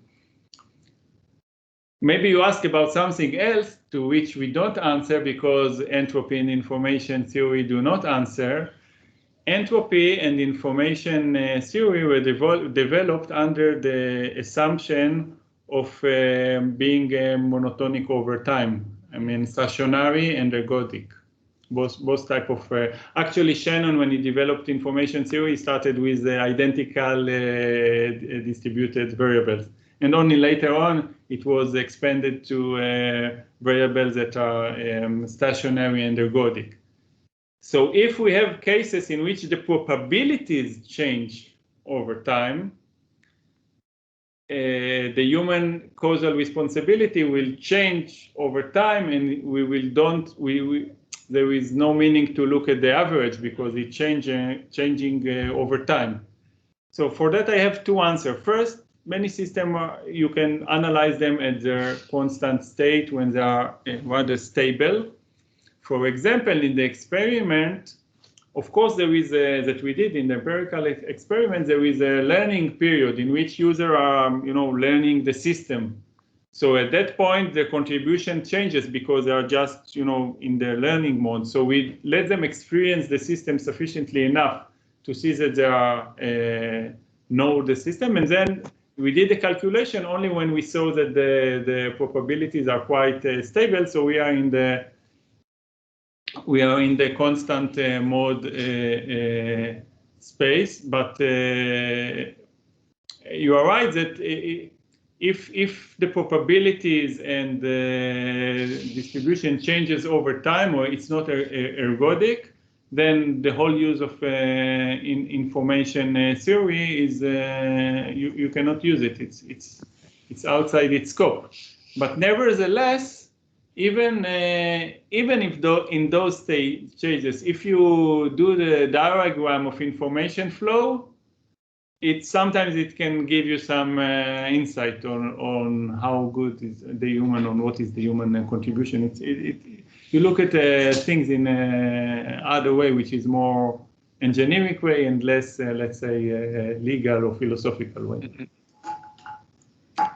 Maybe you ask about something else to which we don't answer because entropy and information theory do not answer. Entropy and information theory were developed under the assumption of being monotonic over time. I mean, stationary and ergodic. Both type of. Actually, Shannon, when he developed information theory, he started with the identical distributed variables. And only later on, it was expanded to variables that are stationary and ergodic. So if we have cases in which the probabilities change over time, the human causal responsibility will change over time, and there is no meaning to look at the average because it's changing over time. So for that, I have two answers. First, many systems, you can analyze them at their constant state when they are rather stable. For example, in the experiment, of course, there is that we did in the empirical experiment, there is a learning period in which users are, learning the system. So at that point, the contribution changes because they are just, in their learning mode. So we let them experience the system sufficiently enough to see that they know the system, and then we did the calculation only when we saw that the probabilities are quite stable. So we are in the constant mode space, but you are right that if the probabilities and the distribution changes over time, or it's not ergodic, then the whole use of information theory is you cannot use it. It's outside its scope. But nevertheless, even if in those stages, if you do the diagram of information flow, sometimes it can give you some insight on how good is the human, on what is the human contribution. You look at things in other way, which is more engineering way and less, let's say, legal or philosophical way.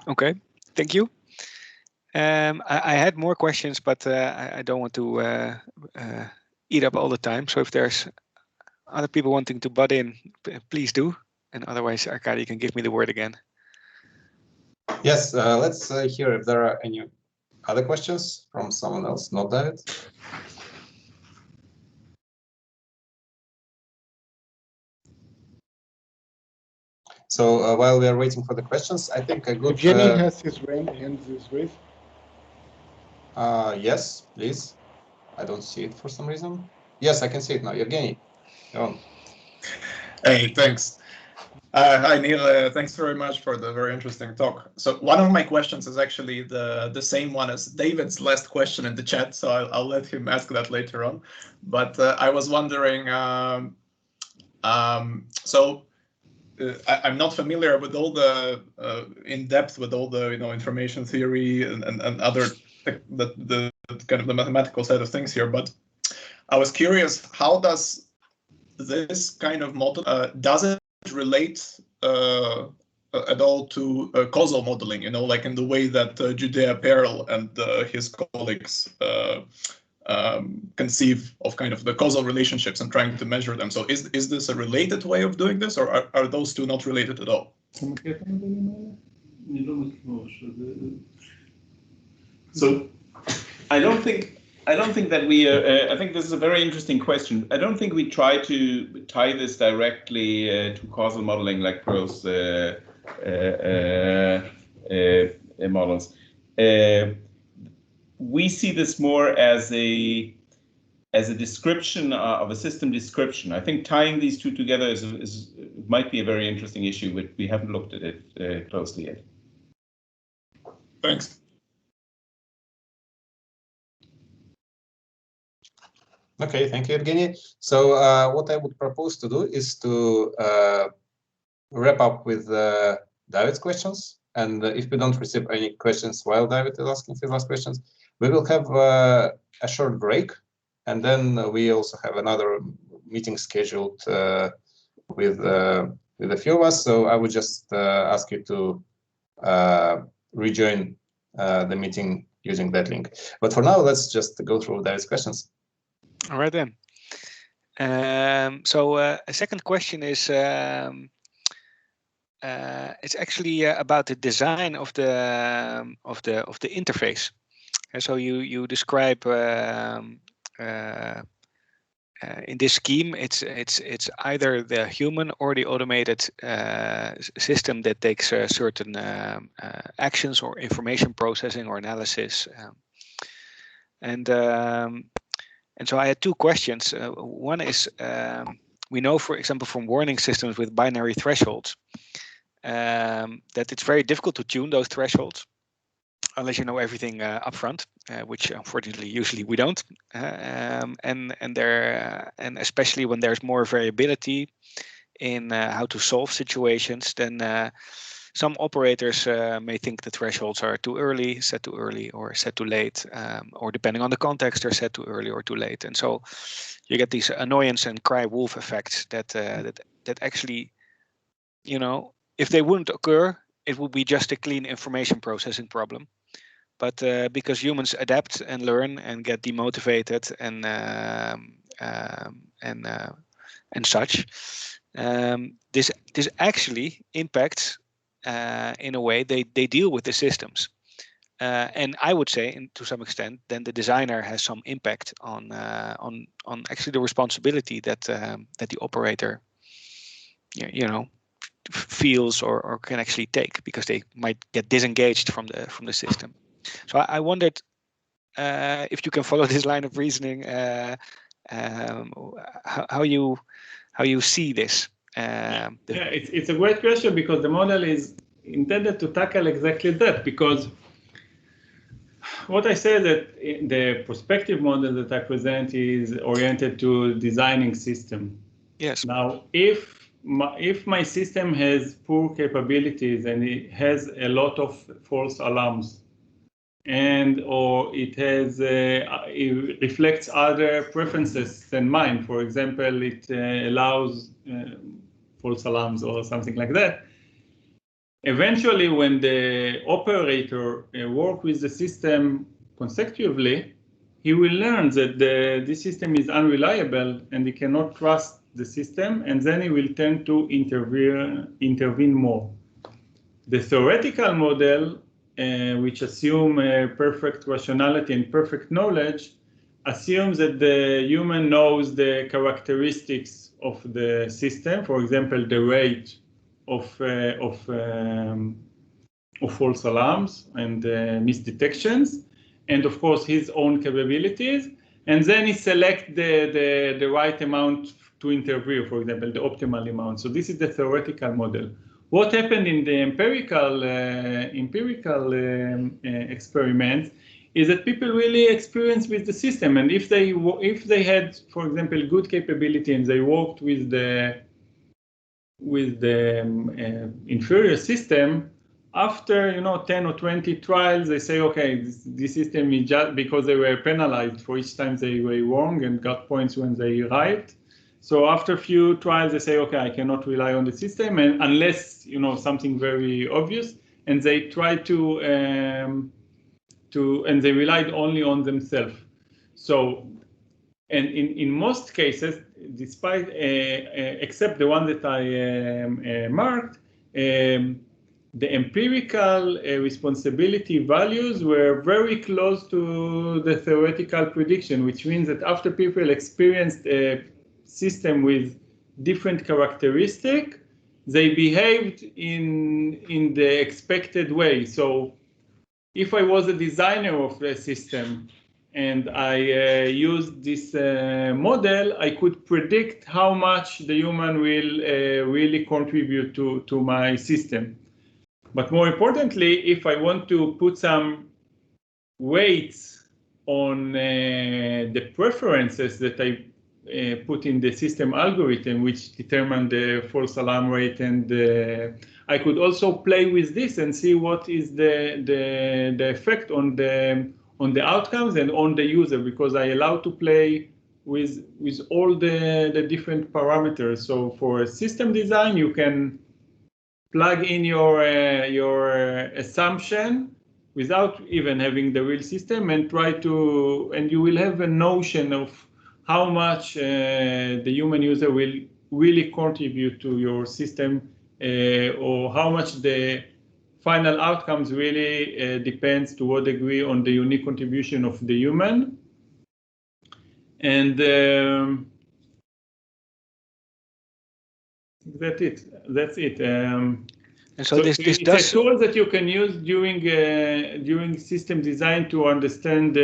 Okay, thank you. I had more questions, but I don't want to eat up all the time. So if there's other people wanting to butt in, please do. And otherwise, Arkady can give me the word again. Yes, let's hear if there are any other questions from someone else, not David. So while we are waiting for the questions, I think a good... Evgeny has his hand raised. Yes, please. I don't see it for some reason. Yes, I can see it now. Evgeny, go on. Hey, thanks. Hi, Nir. Thanks very much for the very interesting talk. So one of my questions is actually the same one as David's last question in the chat, so I'll let him ask that later on. But I was wondering, I'm not familiar with all the in depth with all the information theory and other the kind of the mathematical side of things here, but I was curious, how does this kind of model does it relate at all to causal modeling? Like in the way that Judea Perel and his colleagues conceive of kind of the causal relationships and trying to measure them. So is this a related way of doing this, or are those two not related at all? So I don't think that we I think this is a very interesting question. I don't think we try to tie this directly to causal modeling like Perel's models. We see this more as a description of a system description. I think tying these two together might be a very interesting issue, but we haven't looked at it closely yet. Thanks. Okay, thank you, Evgeny. So what I would propose to do is to wrap up with David's questions. And if we don't receive any questions while David is asking his last questions, we will have a short break. And then we also have another meeting scheduled with a few of us. So I would just ask you to rejoin the meeting using that link. But for now, let's just go through David's questions. All right then. So a second question is it's actually about the design of the interface. And so you describe in this scheme it's either the human or the automated system that takes certain actions or information processing or analysis. And so I had two questions. One is, we know, for example, from warning systems with binary thresholds, that it's very difficult to tune those thresholds unless you know everything upfront, which unfortunately usually we don't. And especially when there's more variability in how to solve situations, then some operators may think the thresholds are too early, set too early, or set too late, or depending on the context, they're set too early or too late. And so you get these annoyance and cry wolf effects that actually, if they wouldn't occur, it would be just a clean information processing problem. But because humans adapt and learn and get demotivated and such, this actually impacts. In a way, they deal with the systems, and I would say, to some extent, then the designer has some impact on actually the responsibility that the operator, feels or can actually take, because they might get disengaged from the system. So I wondered if you can follow this line of reasoning, how you see this. Yeah, it's a great question, because the model is intended to tackle exactly that. Because what I said, that the prospective model that I present is oriented to designing system. Yes. Now, if my system has poor capabilities and it has a lot of false alarms, or it reflects other preferences than mine, for example, it allows false alarms or something like that. Eventually, when the operator works with the system consecutively, he will learn that this system is unreliable and he cannot trust the system, and then he will tend to intervene more. The theoretical model, which assume perfect rationality and perfect knowledge, assumes that the human knows the characteristics of the system, for example, the rate of false alarms and misdetections, and of course his own capabilities, and then he selects the right amount to interview, for example, the optimal amount. So this is the theoretical model. What happened in the empirical experiments is that people really experience with the system, and if they had, for example, good capability and they worked with the inferior system, after 10 or 20 trials, they say, okay, this system is just because they were penalized for each time they were wrong and got points when they right. So after a few trials, they say, okay, I cannot rely on the system, and unless something very obvious, and they try and they relied only on themselves. So, and in most cases, despite except the one that I marked, the empirical responsibility values were very close to the theoretical prediction, which means that after people experienced a system with different characteristics, they behaved in the expected way. So if I was a designer of a system and I used this model, I could predict how much the human will really contribute to my system. But more importantly, if I want to put some weights on the preferences that I put in the system algorithm, which determine the false alarm rate, and I could also play with this and see what is the effect on the outcomes and on the user, because I allow to play with all the different parameters. So for system design, you can plug in your assumption without even having the real system and and you will have a notion of how much the human user will really contribute to your system, or how much the final outcomes really depends to what degree on the unique contribution of the human. And that's it. And so this it's does a tool that you can use during system design to understand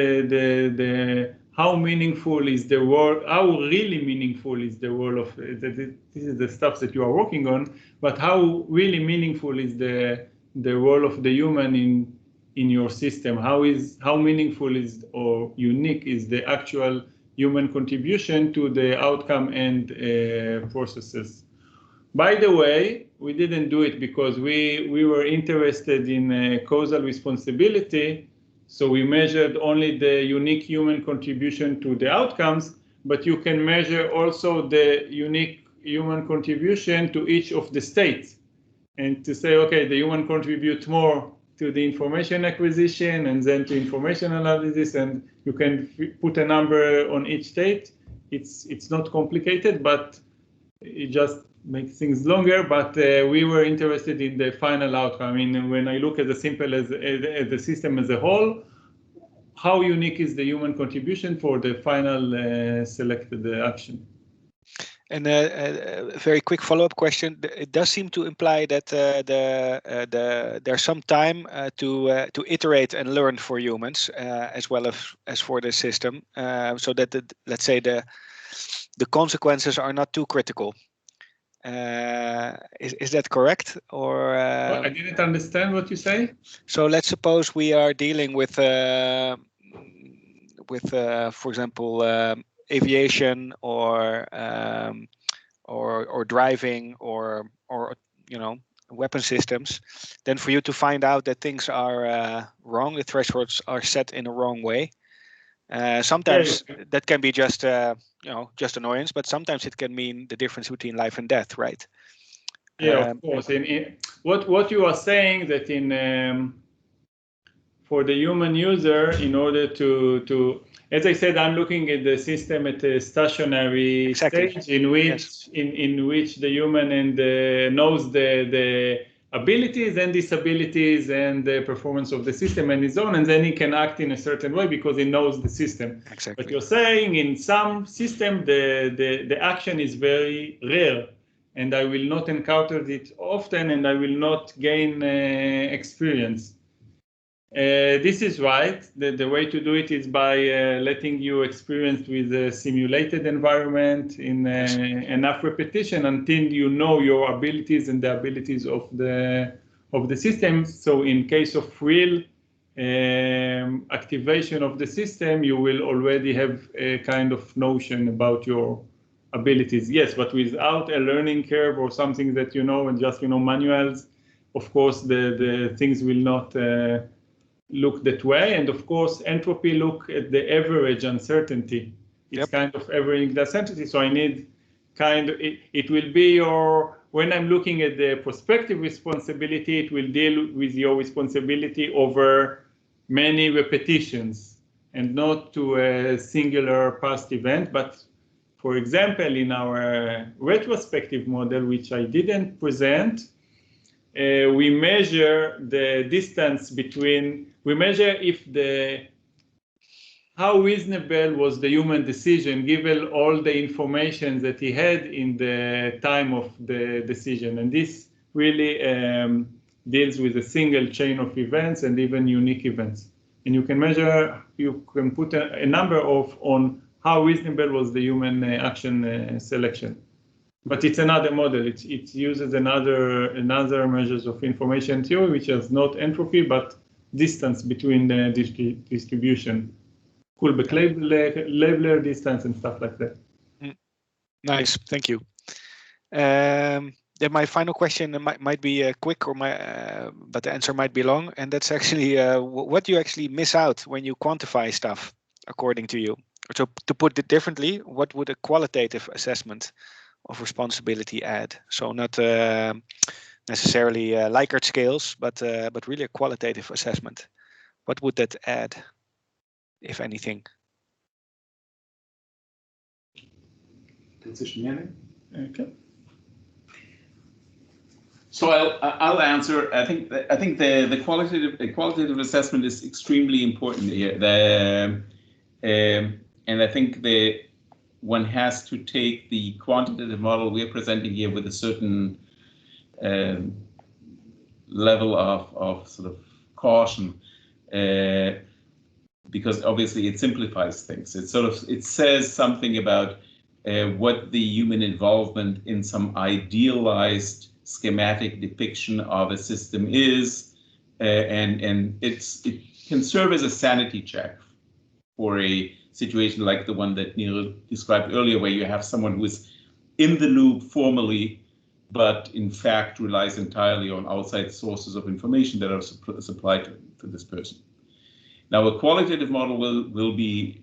how meaningful is the role, how really meaningful is the role of this is the stuff that you are working on, but how really meaningful is the role of the human in your system? How meaningful is or unique is the actual human contribution to the outcome and processes? By the way, we didn't do it because we were interested in causal responsibility. So we measured only the unique human contribution to the outcomes, but you can measure also the unique human contribution to each of the states. And to say, okay, the human contributes more to the information acquisition and then to information analysis, and you can put a number on each state. It's not complicated, but it just makes things longer. But we were interested in the final outcome. I mean, when I look at the simple as the system as a whole, how unique is the human contribution for the final selected action? And a very quick follow-up question. It does seem to imply that there's some time to iterate and learn for humans as well as for the system, so that let's say the consequences are not too critical. Is that correct? Or well, I didn't understand what you say. So let's suppose we are dealing with for example, aviation or driving or weapon systems. Then for you to find out that things are wrong, the thresholds are set in a wrong way. Sometimes that can be just just annoyance, but sometimes it can mean the difference between life and death, right? Yeah, of course. What you are saying that for the human user, in order to as I said, I'm looking at the system at a stationary stage in which in which the human knows the abilities and disabilities and the performance of the system and his own, and then he can act in a certain way because he knows the system. Exactly. But you're saying in some system the action is very rare, and I will not encounter it often, and I will not gain experience. This is right. The way to do it is by letting you experience with a simulated environment in enough repetition until you know your abilities and the abilities of the system. So in case of real activation of the system, you will already have a kind of notion about your abilities. Yes, but without a learning curve or something that you know and just manuals, of course the things will not look that way. And of course entropy look at the average uncertainty. It's kind of averaging the uncertainty. So I need kind of it will be your, when I'm looking at the prospective responsibility, it will deal with your responsibility over many repetitions and not to a singular past event. But for example, in our retrospective model, which I didn't present, we measure the distance between, we measure if how reasonable was the human decision given all the information that he had in the time of the decision. And this really deals with a single chain of events and even unique events. And you can measure, you can put a number on how reasonable was the human action selection. But it's another model. It uses another measures of information theory, which has not entropy, but distance between the distribution. Kullback-Leibler distance and stuff like that. Nice, thank you. Then my final question might be quick, but the answer might be long. And that's actually what do you actually miss out when you quantify stuff, according to you? So to put it differently, what would a qualitative assessment of responsibility add? So not necessarily Likert scales, but really a qualitative assessment. What would that add, if anything? Okay. So I'll answer. I think the qualitative assessment is extremely important here. And I think one has to take the quantitative model we're presenting here with a certain level of sort of caution, because obviously it simplifies things. It says something about what the human involvement in some idealized schematic depiction of a system is, and it can serve as a sanity check for a situation like the one that Nir described earlier, where you have someone who is in the loop formally, but in fact relies entirely on outside sources of information that are supplied to this person. Now, a qualitative model will be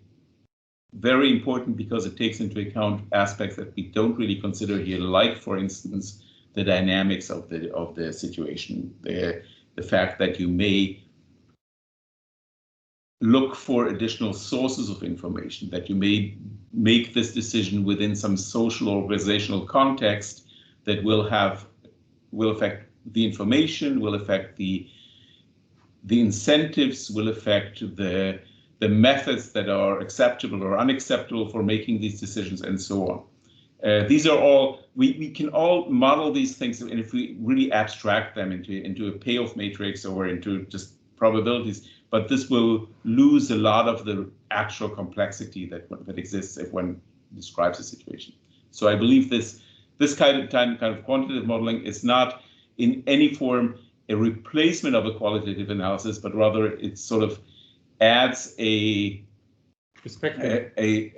very important because it takes into account aspects that we don't really consider here, like, for instance, the dynamics of the situation, the fact that you may look for additional sources of information, that you may make this decision within some social or organizational context that will affect the information, will affect the incentives, will affect the methods that are acceptable or unacceptable for making these decisions, and so on. These are all, we can all model these things, and if we really abstract them into a payoff matrix or into just probabilities, but this will lose a lot of the actual complexity that exists if one describes a situation. So I believe this kind of quantitative modeling is not in any form a replacement of a qualitative analysis, but rather it sort of adds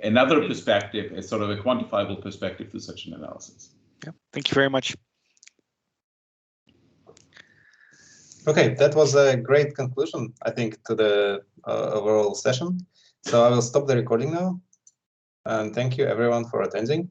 another perspective, a sort of a quantifiable perspective to such an analysis. Yeah, thank you very much. Okay, that was a great conclusion, I think, to the overall session. So I will stop the recording now. And thank you everyone for attending.